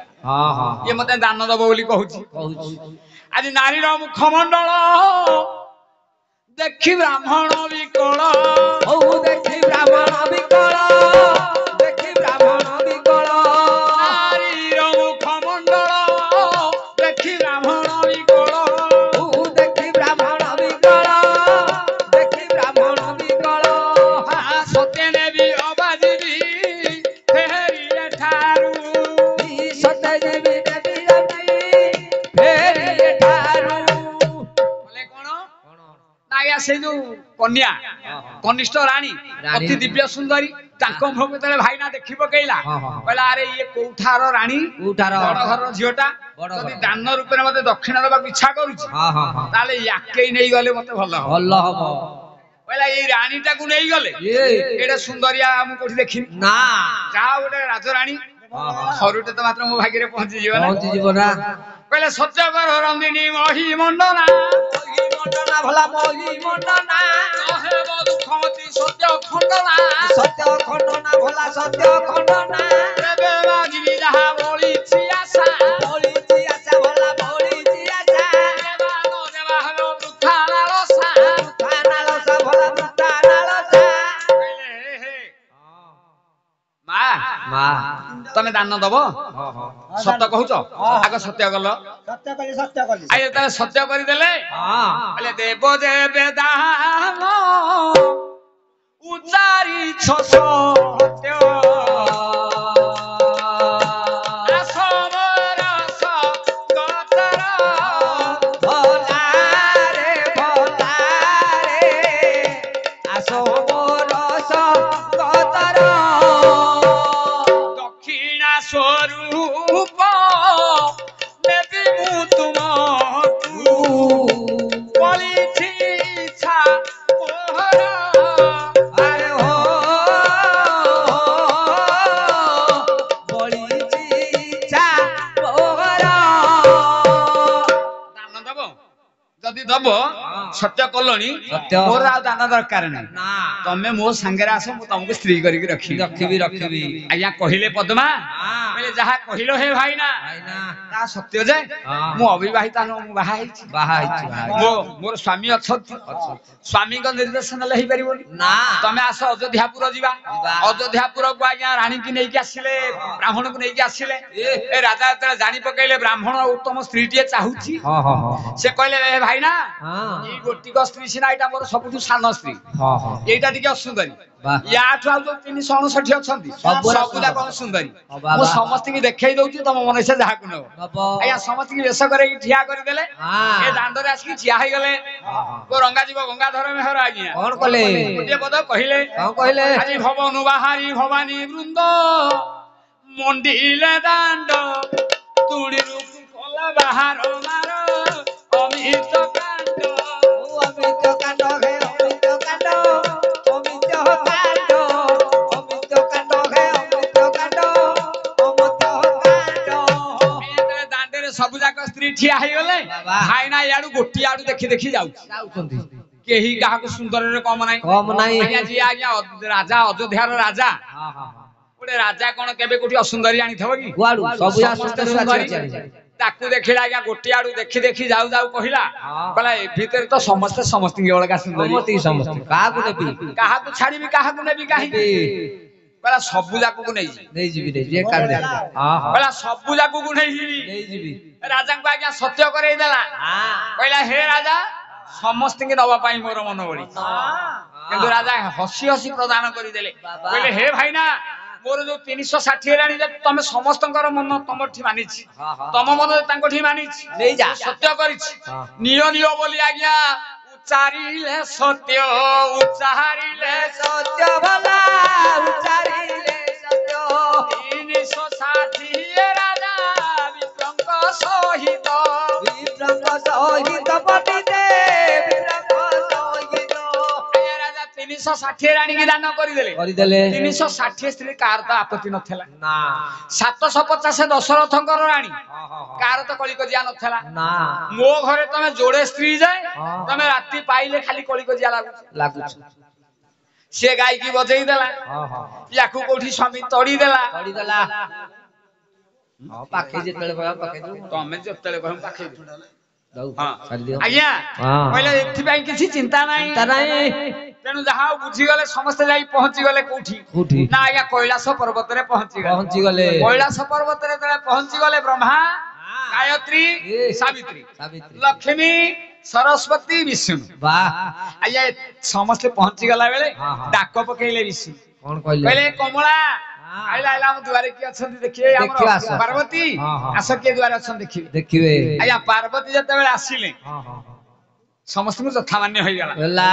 S1: ଇଏ ମତେ ଦାନ ଦବ ବୋଲି କହୁଛି ଆଜି ନାରୀର ମୁଖମଣ୍ଡଳ ଦେଖି ବ୍ରାହ୍ମଣ ବିକଳ
S2: ହଉ ଦେଖି ବ୍ରାହ୍ମଣ ବିକଳ ଦେଖି ବ୍ରାହ୍ମଣ ବିକଳ
S1: ନାରୀର ମୁଖମଣ୍ଡଳ ଦେଖି ବ୍ରାହ୍ମଣ ବିକଳ
S2: ହଉ ଦେଖି ବ୍ରାହ୍ମଣ ବିକଳ ଦେଖି ବ୍ରାହ୍ମଣ ବିକଳ
S1: ସତେ ନେବି ଅବାଜିବି ଫେରି ଏଠାରୁ
S2: ସତେ ଯିବି ଦେବି ଦେବି ଫେରି ଏଠାରୁ
S1: ବୋଲେ କଣ ଆଜ୍ଞା ସେଇ ଯୋଉ କନ୍ୟା କନିଷ୍ଠ ରାଣୀ ଅତି ଦିବ୍ୟ ସୁନ୍ଦରୀ ତାଙ୍କ ମୁହଁକୁ ଯେତେବେଳେ ଭାଇନା ଦେଖି ପକେଇଲା କହିଲା ଆରେ ଇଏ କୋଉଠାର ରାଣୀ
S3: କୋଉଠାର?
S1: ବଡ ଘରର ଝିଅଟା
S3: ବଡ
S1: ଯଦି
S3: ଘର।
S1: ଦାନ ରୂପରେ ମତେ ଦକ୍ଷିଣା ଦେବାକୁ ଇଚ୍ଛା କରୁଛି ତାହେଲେ ୟାକେଇ ନେଇଗଲେ ମତେ ଭଲ ହବ
S3: ଭଲ ହବ
S1: କହିଲା ଏଇ ରାଣୀଟାକୁ ନେଇଗଲେ ଏଇଟା ସୁନ୍ଦରିଆ ମୁଁ କୋଉଠି ଦେଖିନି
S3: ନା
S1: ଯାହା ଗୋଟେ ରାଜରାଣୀ ଥରୁଟେ ତ ମାତ୍ର ମୋ ଭାଗ୍ୟରେ ପହଞ୍ଚିଯିବ ନା
S3: ପହଞ୍ଚିଯିବ ନା
S1: କହିଲେ ସତ୍ୟକର ରନ୍ଦିନୀ ମହି ମଣ୍ଡନା
S2: ମଣ୍ଡନା ଭଲା ମହି ମଣ୍ଡନା
S1: ନହେବ ଦୁଃଖମତି ସତ୍ୟ ଖଣ୍ଡନା
S2: ସତ୍ୟ ଖଣ୍ଡନା ଭଲା ସତ୍ୟ ଖଣ୍ଡନା
S1: ତେବେ ମାଗିବି ଯାହା ବଳିଛି ଆଶା
S2: ବଳିଛି ଆଶା ଭଲା ବଳିଛି ଆଶା
S1: ଦେବା ନ ଦେବା ହେବ ବୃଥା ଲାଳସା
S2: ବୃଥା ନାଳସା ଭଲା ବୃଥା ନାଳସା
S1: କହିଲେ, ହେ, ହେ। ମା
S3: ମା
S1: ତମେ ଦାନ ଦବ ସତ କହୁଛ ଆଗ ସତ୍ୟ କଲ
S2: ସତ୍ୟ କଲି
S1: ଆଇ ଯେତେବେଳେ ସତ୍ୟ କରିଦେଲେ କହିଲେ ଦେବ ଦେବେ ଦାନ ଉଚାରିଛ ସତ୍ୟ ଆସମର ସଗତର
S2: ଭଲାରେ ଆସ ମୋର ସଗତର
S1: ଦକ୍ଷିଣା ସ୍ୱରୂପ ନେବି ମୁଁ ତୁମକୁ ବଳିଛି ଇଚ୍ଛା ମୋହର
S2: ଆରେ ହୋ ବଳିଛି ଇଚ୍ଛା ମୋର
S1: ଦାନ ଦବ ଯଦି ଦବ ସତ୍ୟ କଲଣି
S3: ସତ୍ୟ।
S1: ମୋର ଆଉ ଦାନ ଦରକାର ନାହିଁ
S3: ନା
S1: ତମେ ମୋ ସାଙ୍ଗରେ ଆସ ମୁଁ ତମକୁ ସ୍ତ୍ରୀ କରିକି ରଖିବି
S3: ରଖିବି ରଖିବି
S1: ଆଜ୍ଞା କହିଲେ ପଦ୍ମା କହିଲେ ଯାହା କହିଲ ହେ ଭାଇନା
S3: ଭାଇନା
S1: ତା ସତ୍ୟ ଯେ
S3: ହଁ।
S1: ମୁଁ ଅବିବାହିତା ନୁହଁ ମୁଁ ବାହା ହେଇଛି
S3: ବାହା ହେଇଛି
S1: ମୋର ସ୍ୱାମୀ ଅଛନ୍ତି ସ୍ୱାମୀଙ୍କ ନିର୍ଦ୍ଦେଶ ନେଲେ ହେଇପାରିବନି
S3: ନା
S1: ତମେ ଆସ ଅଯୋଧ୍ୟାପୁର ଯିବା
S3: ଯିବା।
S1: ଅଯୋଧ୍ୟାପୁରକୁ ଆଜ୍ଞା ରାଣୀକି ନେଇକି ଆସିଲେ ବ୍ରାହ୍ମଣକୁ ନେଇକି ଆସିଲେ ଏ ରାଜା ଯେତେବେଳେ ଜାଣି ପକେଇଲେ ବ୍ରାହ୍ମଣ ଉତ୍ତମ ସ୍ତ୍ରୀଟିଏ ଚାହୁଁଛି
S3: ହଁ ହଁ ହଁ
S1: ସେ କହିଲେ ଏ ଭାଇନା
S3: ହଁ
S1: ଏଇ ଗୋଟିକ ସ୍ତ୍ରୀ ସିନା ଏଇଟା ମୋର ସବୁଠୁ ସାନ ସ୍ତ୍ରୀ
S3: ହଁ ହଁ
S1: ଏଇଟା ଟିକେ ଅସୁନ୍ଦରୀ
S3: ବାଃ।
S1: ୟାଠୁ ଆଉ ଯୋଉ 359 ଅଛନ୍ତି
S3: ସବୁରା
S1: ସବୁ ଯାକ ସୁନ୍ଦରୀ
S3: ହଁ, ବାଃ,
S1: ମୁଁ
S3: ବାଃ।
S1: ସମସ୍ତଙ୍କୁ ଦେଖେଇ ଦଉଛି ତମ ମନେ ସେ ଯାହାକୁ ନବ
S3: ନବ
S1: ଆଜ୍ଞା ସମସ୍ତଙ୍କୁ ବେଶ କରେଇକି ଠିଆ କରିଦେଲେ
S3: ହଁ।
S1: ଏ ଦାଣ୍ଡରେ ଆସିକି ଠିଆ ହେଇଗଲେ କୋ ରଙ୍ଗା ଯିବ ଗଙ୍ଗାଧର ମେହର ଆଜ୍ଞା
S3: କଣ କଲେ
S1: ଗୋଟିଏ ପଦ କହିଲେ
S3: କଣ କହିଲେ
S1: ଆଜି ଭବନୁ ବାହାରି ଭବାନୀ ବୃନ୍ଦ ମଣ୍ଡିଲେ ଦାଣ୍ଡ ତୁଳିରୁ କଲା ବାହାର ମାର ଅମିତ କାଣ୍ଡ
S2: ଅମିତ କାଣ୍ଡ ହେ ଅମିତ କାଣ୍ଡ ଅମିତ କାଣ୍ଡ ଅମିତ କାଣ୍ଡ ହେ ଅମିତ କାଣ୍ଡ ଅମିତ କାଣ୍ଡ
S1: ଯେତେବେଳେ ଦାଣ୍ଡରେ ସବୁ ଯାକ ସ୍ତ୍ରୀ ଠିଆ ହେଇଗଲେ
S3: ବାବା।
S1: ଭାଇନା ଇଆଡୁ ଗୋଟିଏ ଆଡୁ ଦେଖି ଦେଖି ଯାଉଛି
S3: ଯାଉଛନ୍ତି
S1: କେହି କାହାକୁ ସୁନ୍ଦରରେ କମ ନାହିଁ
S3: କମ ନାହିଁ
S1: ଆଜ୍ଞା ଯିଏ ଆଜ୍ଞା ରାଜା ଅଯୋଧ୍ୟାର ରାଜା
S3: ହଁ ହଁ
S1: ଗୋଟେ ରାଜା କଣ କେବେ କୋଉଠି ଅସୁନ୍ଦରୀ ଆଣିଥିବ କି
S3: କୁଆଡୁ ସବୁ ଯାକ
S1: ସମସ୍ତେ
S3: ସୁନ୍ଦରୀ
S1: ସୁନ୍ଦରୀ।
S3: ବାଛି ବାଛି
S1: ତାକୁ ଦେଖିଲା ଆଜ୍ଞା ଗୋଟିଏ ଆଡୁ ଦେଖି ଦେଖି ଯାଉ ଯାଉ କହିଲା
S3: ହଁ।
S1: କହିଲା ଏ ଭିତରେ ତ ସମସ୍ତେ ସମସ୍ତଙ୍କୁ ଅଲଗା ସୁନ୍ଦରୀ
S3: ସମସ୍ତେ କାହାକୁ ନେବି
S1: କାହାକୁ ଛାଡିବି କାହାକୁ ନେବି କାହିଁକି କହିଲା ସବୁ ଯାକକୁ ନେଇଯିବି
S3: ନେଇଯିବି ନେଇଯିବି ଏକାରେ ହଁ ହଁ
S1: କହିଲା ସବୁ ଯାକକୁ ନେଇଯିବି
S3: ନେଇଯିବି
S1: ରାଜାଙ୍କୁ ଆଜ୍ଞା ସତ୍ୟ କରେଇ ଦେଲା କହିଲା ହେ ରାଜା ସମସ୍ତଙ୍କୁ ନବା ପାଇଁ ମୋର ମନ ବଳି କିନ୍ତୁ ରାଜା ହସି ହସି ପ୍ରଦାନ କରିଦେଲେ
S3: ବାବା।
S1: କହିଲେ ହେ ଭାଇନା ମୋର ଯୋଉ 360 ରାଣୀ ଯେ ତମେ ସମସ୍ତଙ୍କର ମନ ତମଠି ମାନିଛି
S3: ହଁ, ହଁ।
S1: ତମ ମନ ତାଙ୍କଠି ମାନିଛି
S3: ନେଇଯା।
S1: ସତ୍ୟ କରିଛି
S3: ହଁ।
S1: ନିଅ ନିଅ ବୋଲି ଆଜ୍ଞା ଉଚ୍ଚାରିଲେ ସତ୍ୟ ଉଚ୍ଚାରିଲେ
S2: ସତ୍ୟ ଭଲା ଉଚାରିଲେ ସତ୍ୟ
S1: 360 ରାଜା ବିପ୍ରଙ୍କ ସହିତ
S2: ବିପ୍ରଙ୍କ ସହିତ ପଠିତେ ବିପ୍ରଙ୍କ ସହିତ
S1: ଆଜ୍ଞା ରାଜା 360 ରାଣୀକି ଦାନ କରିଦେଲେ
S3: କରିଦେଲେ
S1: 360 ସ୍ତ୍ରୀ କାହାର ତ ଆପତ୍ତି ନଥିଲା
S3: ନା
S1: 750 ଦଶରଥଙ୍କର ରାଣୀ
S3: ହଁ ହଁ ହଁ
S1: କାହାର ତ କଳିକଜିଆ ନଥିଲା
S3: ନା
S1: ମୋ ଘରେ ତମେ ଯୋଡେ ସ୍ତ୍ରୀ ଯାଏ
S3: ହଁ।
S1: ତମେ ରାତି ପାଇଲେ ଖାଲି କଳିକଜିଆ ଲାଗୁଛି
S3: ଲାଗୁଛି
S1: ସେ ଗାଈକି ବଜେଇ ଦେଲା
S3: ହଁ ହଁ
S1: ୟାକୁ କୋଉଠି ସ୍ୱାମୀ ତଡି ଦେଲା
S3: କରିଦେଲା ହଁ ପାଖେ ଯେତେବେଳେ କହିବା ପାଖେ ଦଉ
S1: ତମେ ଯେତେବେଳେ କହିବ ପାଖେଇ ଦିଅ।
S3: ଦଉ
S1: ହଁ
S3: ଛାଡ଼ିଦିଅ
S1: ଆଜ୍ଞା
S3: ହଁ।
S1: କହିଲେ ଏଥିପାଇଁ କିଛି ଚିନ୍ତା ନାହିଁ
S3: ଚିନ୍ତା ନାହିଁ
S1: ତେଣୁ ଯାହା ହଉ ବୁଝିଗଲେ ସମସ୍ତେ ଯାଇ ପହଞ୍ଚିଗଲେ କୋଉଠି
S3: କୋଉଠି?
S1: ନା ଆଜ୍ଞା କୈଳାସ ପର୍ବତରେ ପହଞ୍ଚିଗଲେ
S3: ପହଞ୍ଚିଗଲେ
S1: କୈଳାସ ପର୍ବତରେ ଯେତେବେଳେ ପହଞ୍ଚିଗଲେ ବ୍ରହ୍ମା ଗାୟତ୍ରୀ
S3: ଏ,
S1: ସାବିତ୍ରୀ
S3: ସାବିତ୍ରୀ
S1: ଲକ୍ଷ୍ମୀ ସରସ୍ୱତୀ ବିଷ୍ଣୁ
S3: ବାଃ
S1: ଆଜ୍ଞା ସମସ୍ତେ ପହଞ୍ଚିଗଲା ବେଳେ
S3: ହଁ, ହଁ।
S1: ଡାକ ପକେଇଲେ ବିଷ୍ଣୁ
S3: କଣ କହିଲେ
S1: କହିଲେ କମଳା
S3: ହଁ।
S1: ଆଇଲା ଆଇଲା ଆମ ଦୁଆରେ କିଏ ଅଛନ୍ତି ଦେଖିବେ
S3: ଦେଖିବା,
S1: ଆମର
S3: ଆସ।
S1: ପାର୍ବତୀ
S3: ହଁ, ହଁ।
S1: ଆସ କିଏ ଦୁଆରେ ଅଛନ୍ତି ଦେଖିବେ
S3: ଦେଖିବେ
S1: ଆଜ୍ଞା ପାର୍ବତୀ ଯେତେବେଳେ ଆସିଲେ
S3: ହଁ ହଁ ହଁ
S1: ସମସ୍ତଙ୍କୁ ଯଥାମାନ୍ୟ ହେଇଗଲା
S3: ହେଲା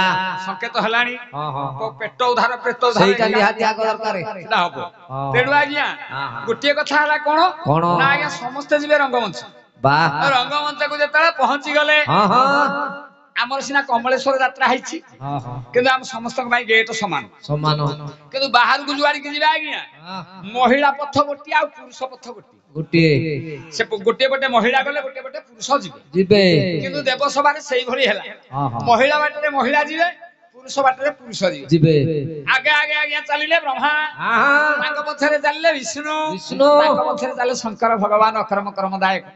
S1: ସଂକେତ ହେଲାଣି
S3: ହଁ ହଁ
S1: ତ
S3: ହଁ
S1: ପେଟ ଉଧାର ପ୍ରେତ ଉଧାର
S3: ସେଇଟା
S1: ହେଇଗଲା।
S3: ନିହାତି ଆଗ ଦରକାର
S1: ସେଟା ହବ
S3: ହଁ।
S1: ତେଣୁ ଆଜ୍ଞା
S3: ହଁ, ହଁ।
S1: ଗୋଟିଏ କଥା ହେଲା କଣ
S3: କଣ?
S1: ନା ଆଜ୍ଞା ସମସ୍ତେ ଯିବେ ରଙ୍ଗମଞ୍ଚ
S3: ବାଃ
S1: ରଙ୍ଗମଞ୍ଚକୁ ଯେତେବେଳେ ପହଞ୍ଚି ଗଲେ
S3: ହଁ ହଁ
S1: ଆମର ସିନା କମଳେଶ୍ୱର ଯାତ୍ରା ହେଇଛି କିନ୍ତୁ ଆମ ସମସ୍ତଙ୍କ ପାଇଁ ଗେଟ ସମାନ
S3: ସମାନ
S1: କିନ୍ତୁ ବାହାରକୁ ଯୁଆଡିକି ଯିବା ଆଜ୍ଞା ମହିଳା ପଥ ଗୋଟିଏ ଆଉ ପୁରୁଷ ପଥ ଗୋଟିଏ
S3: ଗୋଟିଏ
S1: ସେ ଗୋଟିଏ ପଟେ ମହିଳା ଗଲେ ଗୋଟିଏ ପଟେ ପୁରୁଷ ଯିବେ କିନ୍ତୁ ଦେବସଭାରେ ସେଇଭଳି ହେଲା ମହିଳା ବାଟରେ ମହିଳା ଯିବେ ପୁରୁଷ ବାଟରେ ପୁରୁଷ ଯିବେ ଆଗେ ଆଗେ ଆଜ୍ଞା ଚାଲିଲେ ବ୍ରହ୍ମା ତାଙ୍କ ପଛରେ ଚାଲିଲେ ବିଷ୍ଣୁ ତାଙ୍କ ପଛରେ ଚାଲିଲେ ଶଙ୍କର ଭଗବାନ ଅକର୍ମ କର୍ମଦାୟକ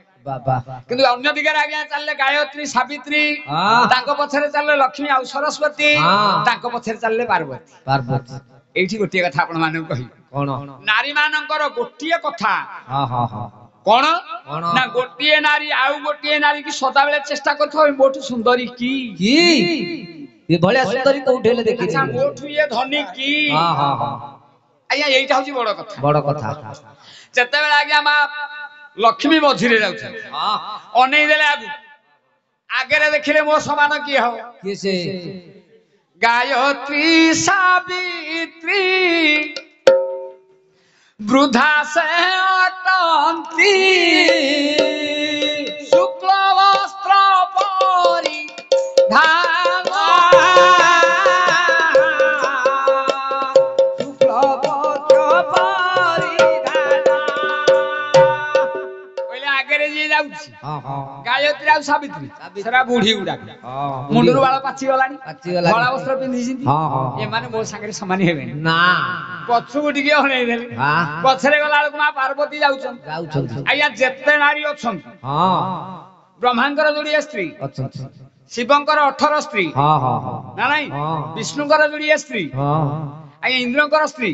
S1: କିନ୍ତୁ ଅନ୍ୟ ଦିଗରେ ଆଜ୍ଞା ଚାଲିଲେ ଗାୟତ୍ରୀ ସାବିତ୍ରୀ ତାଙ୍କ ପଛରେ ଚାଲିଲେ ଲକ୍ଷ୍ମୀ ଆଉ ସରସ୍ୱତୀ ତାଙ୍କ ପଛରେ ଚାଲିଲେ ପାର୍ବତୀ ଏଇଠି ଗୋଟିଏ କଥା ଆପଣ ମାନଙ୍କୁ କହିବି
S3: କଣ
S1: ନାରୀ ମାନଙ୍କର ଗୋଟିଏ କଥା କଣ ନା ଗୋଟିଏ ନାରୀ ଆଉ ଗୋଟିଏ ନାରୀ କି ସଦାବେଳେ ଚେଷ୍ଟା କରୁଥିବ ମୋଠୁ ସୁନ୍ଦରୀ କି
S3: ଭଳିଆ ସୁନ୍ଦରୀ କୋଉଠି ହେଲେ ଦେଖିଛି
S1: ମୋଠୁ ଇଏ ଧନୀ କି ଆଜ୍ଞା ଏଇଟା ହଉଛି ବଡ କଥା ଯେତେବେଳେ ଆଜ୍ଞା ମା ଲକ୍ଷ୍ମୀ ମଝିରେ ଯାଉଛନ୍ତି ଅନେଇ ଦେଲେ ଆଗରେ ଦେଖିଲେ ମୋ ସମାନ କିଏ ହବ
S3: କିଏ ସେ
S1: ଗାୟତ୍ରୀ ସାବିତ୍ରୀ ବୃଦ୍ଧା ସେ ଅଟନ୍ତି ଶୁକ୍ଳ ବସ୍ତ୍ର ପରି ଗାୟତ୍ରୀ ଆଉ ସାବିତ୍ରୀ ସେରା ବୁଢୀ ଗୁଡାକ ମୁଣ୍ଡରୁ ବାଳ ପାଚିଗଲାଣି ଧଳା ବସ୍ତ୍ର ପିନ୍ଧିଛନ୍ତି ଏମାନେ ମୋ ସାଙ୍ଗରେ ସମାନ ହେବେନି
S3: ନା
S1: ପଛକୁ ଟିକେ ଅନେଇ ଦେଲେ ପଛରେ ଗଲା ବେଳକୁ ମା ପାର୍ବତୀ ଯାଉଛନ୍ତି ଆଜ୍ଞା ଯେତେ ନାରୀ ଅଛନ୍ତି ବ୍ରହ୍ମାଙ୍କର ଯୋଡିଏ ସ୍ତ୍ରୀ
S3: ଅଛନ୍ତି
S1: ଶିବଙ୍କର 18 ସ୍ତ୍ରୀ ନା ନାଇଁ ବିଷ୍ଣୁଙ୍କର ଯୋଡିଏ ସ୍ତ୍ରୀ ଆଜ୍ଞା ଇନ୍ଦ୍ରଙ୍କର ସ୍ତ୍ରୀ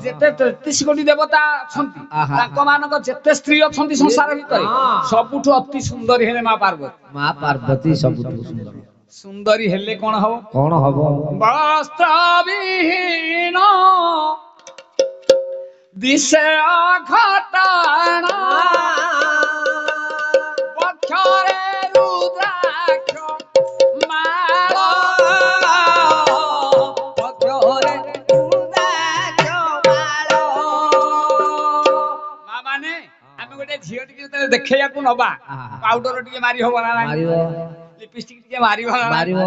S1: ଯେତେ 33 କୋଟି ଦେବତା ଅଛନ୍ତି ତାଙ୍କ ମାନଙ୍କ ଯେତେ ସ୍ତ୍ରୀ ଅଛନ୍ତି ସଂସାର ଭିତରେ ସବୁଠୁ ଅତି ସୁନ୍ଦରୀ ହେଲେ ମା ପାର୍ବତୀ
S3: ସବୁଠୁ ସୁନ୍ଦର
S1: ସୁନ୍ଦରୀ ହେଲେ କଣ ହବ ବସ୍ତ୍ର ବିହୀନ ଦିଶେ ଅଘଟଣ ବକ୍ଷରେ ରୁଦ୍ରାକ୍ଷ ମାଳ ଝିଅ ଟିକେ ଯେତେବେଳେ ଦେଖେଇବାକୁ ନବା ପାଉଡର ଟିକେ ମାରି ହବ ନା ନାଇଁ লিপস্টিক ଟିକେ মারিব না মারিব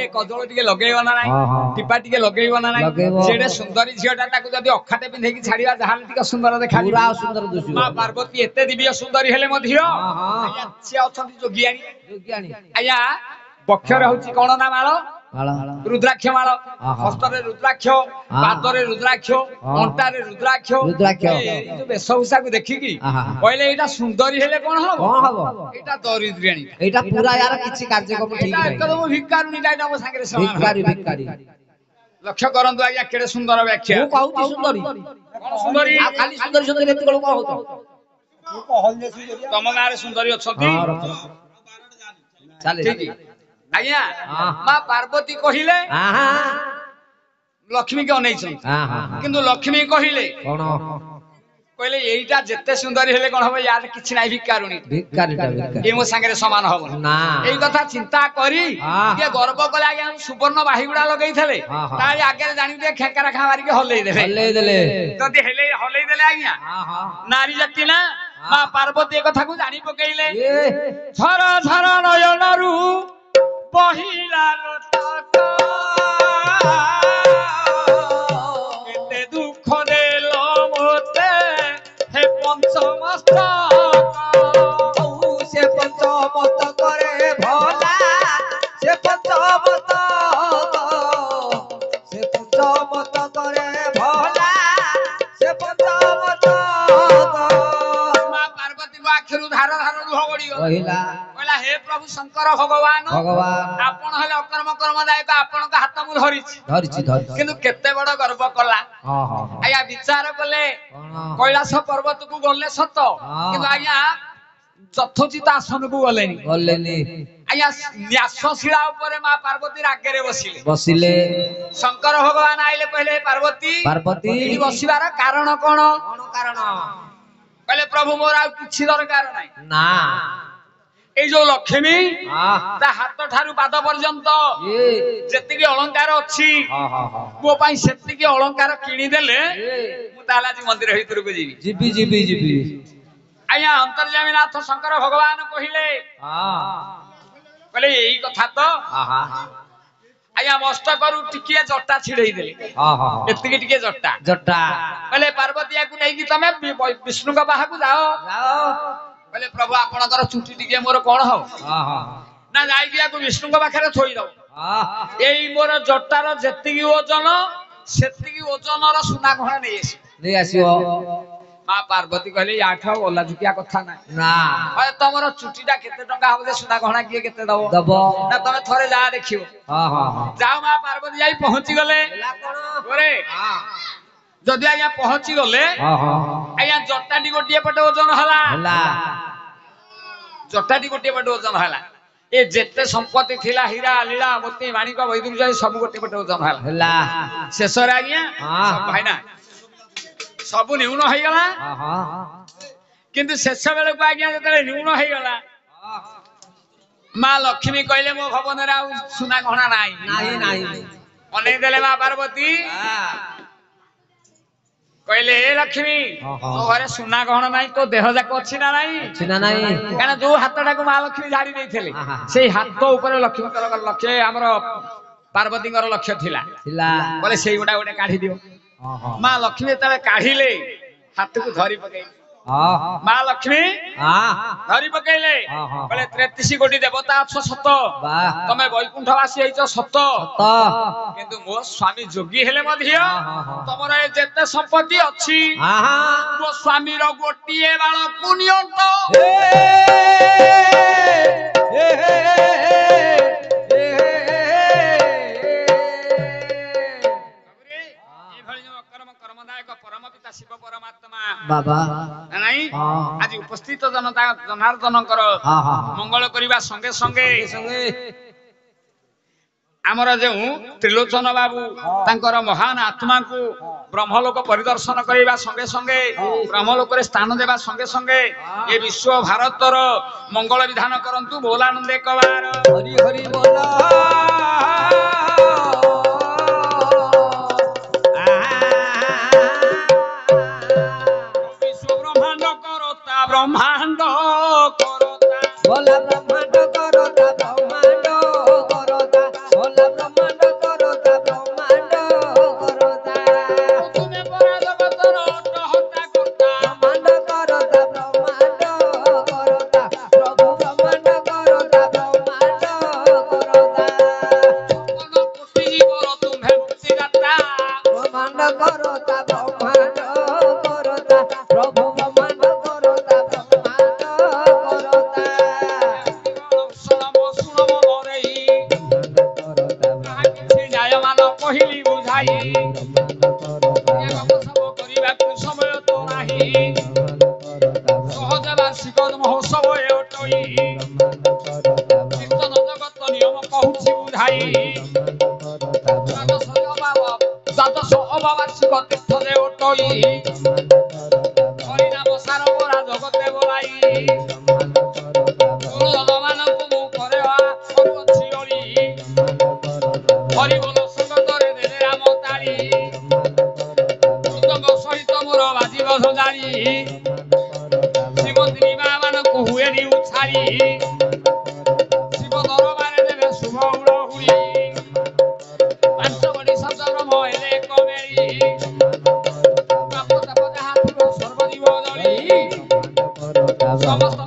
S1: এ কজল ଟିକେ লଗେইব না নাই টিপা ଟିକେ লগেইব না নাই সেটা সুন্দরী ঝিওটা তাকু যদি অখাতে পিন্ধেকি ছাড়িবা যাহালে ଟିକେ সুন্দর দেখাবি পুরা সুন্দর দুসিব মা পার্বতী এতে দিব্য সুন্দরী হেলে মধ্যে আয়া সে অছন্তি যোগিয়ানি আয়া বক্ষরে হচ্ছে কোন না মাল रुद्राक्ष माल हस्तरे रुद्राक्ष पादरे रुद्राक्ष अंटारे रुद्राक्ष जो वेशभूषा को देखिकी कहले एटा सुंदरी हेले कोन हबो एटा दरिद्रियाणी
S3: एटा पूरा यार किछि कार्यक्रम ठीक नै
S1: एकदम भिखारुनी टाइप हम संगे समान
S3: भिखारी
S1: लक्ष्य करंतु आज्ञा केडे सुंदर व्याख्या
S3: मु कहूची सुंदरी
S1: कोन सुंदरी
S3: आ खाली सुंदरी एत कोन कहू तो
S1: मु कहले सुंदरी तम गारे सुंदरी अछंती
S3: चले
S1: ठीक आज्ञा मां पार्वती कहिले लक्ष्मी के अनै छन किंतु लक्ष्मी कहिले
S3: कोन
S1: कहले एटा जत्ते सुंदरी हेले कोन हबो यार किछि नै भिखारुनी ए मो संगे समान हबो
S3: ना
S1: एई कथा चिंता करी के गर्व कले आज्ञा सुवर्ण बाहिगुडा लगेई थले ताई आगे जानि दे खेकरा खावारी के हलेई देले जदी हलेई देले आज्ञा नारी जति ना मां पार्वती ए कथा को जानि पकेइले झर झर नयनरु पहिला लटक केते दुख देलो मोते हे पंचमस्तक
S2: से पंचमत करे भोला से पंचमत करे भोला से पंचमत
S1: मां पार्वती को आखिरु धार धार लुह गडी
S3: पहिला
S1: हे प्रभु शंकर भगवान आपण हले अकर्म कर्मदायक आपण का हाथ मु धरिछि किंतु केते बड़ गर्व कला आया विचार कले कैलाश पर्वत को गले सत किंतु आया जथोचित आसन को गलेनी आया न्यासशिला ऊपर मां पार्वती आगे बसिले शंकर भगवान आइले कहले पार्वती एही बसिबार कारण कोन कहले प्रभु मोर आ किछि दरकार नै ना এই जो लक्ष्मी ता हाथ ठारू पाद पर्यंत जेतिकी अलंकार अछि मो पई सेतिकी अलंकार किनी देले मु तालाजी मंदिर भीतर को जीवी आया अंतर्यामी नाथ शंकर भगवान कहिले କହିଲେ ଏଇ କଥା ତ ଆଜ୍ଞା ମଷ୍ଟ କରୁ ଟିକିଏ ଜଟା ଛିଡେଇ ଦେଲେ ଏତିକି ଟିକେ ଜଟା
S3: ଜଟା
S1: କହିଲେ ପାର୍ବତୀକୁ ନେଇକି ତମେ ବିଷ୍ଣୁଙ୍କ ପାଖକୁ ଯାଅ କହିଲେ ପ୍ରଭୁ ଆପଣଙ୍କର ଚୁଟି ଟିକେ ମୋର କଣ ହବ ନା ଯାଇକି ୟାକୁ ବିଷ୍ଣୁଙ୍କ ପାଖରେ ଥୋଇଦବ ଏଇ ମୋର ଜଟାର ଯେତିକି ଓଜନ ସେତିକି ଓଜନର ସୁନା ଗହଣା ନେଇ
S3: ଆସିବ
S1: ମା ପାର୍ବତୀ କହିଲେ ୟାଠୁ ଆଉ ଓଲା ଝୁକିଆ କଥା ନାହିଁ
S3: ନା
S1: ତମର ଚୁଟିଟା କେତେ ଟଙ୍କା ହବ ଯେ ସୁନା ଗହଣା କିଏ କେତେ ଦବ ନା ତମେ ଥରେ ଯା ଦେଖିବ ଯାଉ ମା ପାର୍ବତୀ ଯାଇ ପହଞ୍ଚି ଗଲେ ଯଦି ଆଜ୍ଞା ପହଞ୍ଚି ଗଲେ ଆଜ୍ଞା ଜଟାଟି ଗୋଟିଏ ପଟେ ଓଜନ ହେଲା ଜଟାଟି ଗୋଟିଏ ପଟେ ଓଜନ ହେଲା ଏ ଯେତେ ସମ୍ପତ୍ତି ଥିଲା ହୀରା ଲୀଳା ମୋତି ମାଣିକ ବୈଦୁର୍ଯ୍ୟ ସବୁ ଗୋଟିଏ ପଟେ ଓଜନ ହେଲା ଶେଷରେ ଆଜ୍ଞା ଭାଇନା ସବୁ ନ୍ୟୁନ ହେଇଗଲା କିନ୍ତୁ ଶେଷ ବେଳକୁ ଆଜ୍ଞା ଯେତେବେଳେ ନ୍ୟୁନ ହେଇଗଲା ମା ଲକ୍ଷ୍ମୀ କହିଲେ ମୋ ଭବନରେ ଆଉ ସୁନା ଗହଣା ନାହିଁ ଅନେଇ ଦେଲେ ମା ପାର୍ବତୀ କହିଲେ ଏ ଲକ୍ଷ୍ମୀ ତୋ ଘରେ ସୁନା ଗହଣା ନାହିଁ ତୋ ଦେହ ଯାକ ଅଛି ନା ନାହିଁ କାରଣ ଯୋଉ ହାତଟାକୁ ମା ଲକ୍ଷ୍ମୀ ଝାଡି ଦେଇଥିଲେ ସେଇ ହାତ ଉପରେ ଲକ୍ଷ୍ମୀଙ୍କର ଲକ୍ଷ୍ୟ ଆମର ପାର୍ବତୀଙ୍କର ଲକ୍ଷ୍ୟ ଥିଲା କହିଲେ ସେଇଗୁଡା ଗୋଟେ କାଢି ଦିଅ ମା ଲକ୍ଷ୍ମୀ ଯେତେବେଳେ କାଢିଲେ ହାତକୁ ଧରି ପକେଇଲେ ମା ଲକ୍ଷ୍ମୀ ଧରି ପକେଇଲେ କହିଲେ 33 କୋଟି ଦେବତା ଅଛ ସତ ତମେ ବୈକୁଣ୍ଠବାସୀ ହେଇଛ ସତ କିନ୍ତୁ ମୋ ସ୍ୱାମୀ ଯୋଗୀ ହେଲେ ମଧ୍ୟ ତମର ଏ ଯେତେ ସମ୍ପତ୍ତି ଅଛି ମୋ ସ୍ୱାମୀର ଗୋଟିଏ ବାଳକୁ ନିଅଣ୍ଟ परम पिता शिव परमात्मा बाबा नहीं आज उपस्थित जनता जनार्दनकर मंगल करबा संगे संगे आमर जो त्रिलोचन बाबू तांकर महान आत्मा को ब्रह्मलोक परिदर्शन करबा संगे संगे ब्रह्मलोक रे स्थान देबा संगे संगे ये विश्व भारतर मंगल विधान करंतु बोलानंद एक बार हरि हरि बोला ब्रह्मांड करता बोला ब्रह्मांड करता ब्रह्मांड करता बोला ब्रह्मांड करता ब्रह्मांड करता तुम्हें बड़ा जगतर हत्या करता ब्रह्मांड करता ब्रह्मांड करता प्रभु ब्रह्मांड करता ब्रह्मांड करता कोटि जीवर तुम्हें मुक्ति दाता ब्रह्मांड करता ब्रह्मांड करता प्रभु ब्रह्मांड समस्त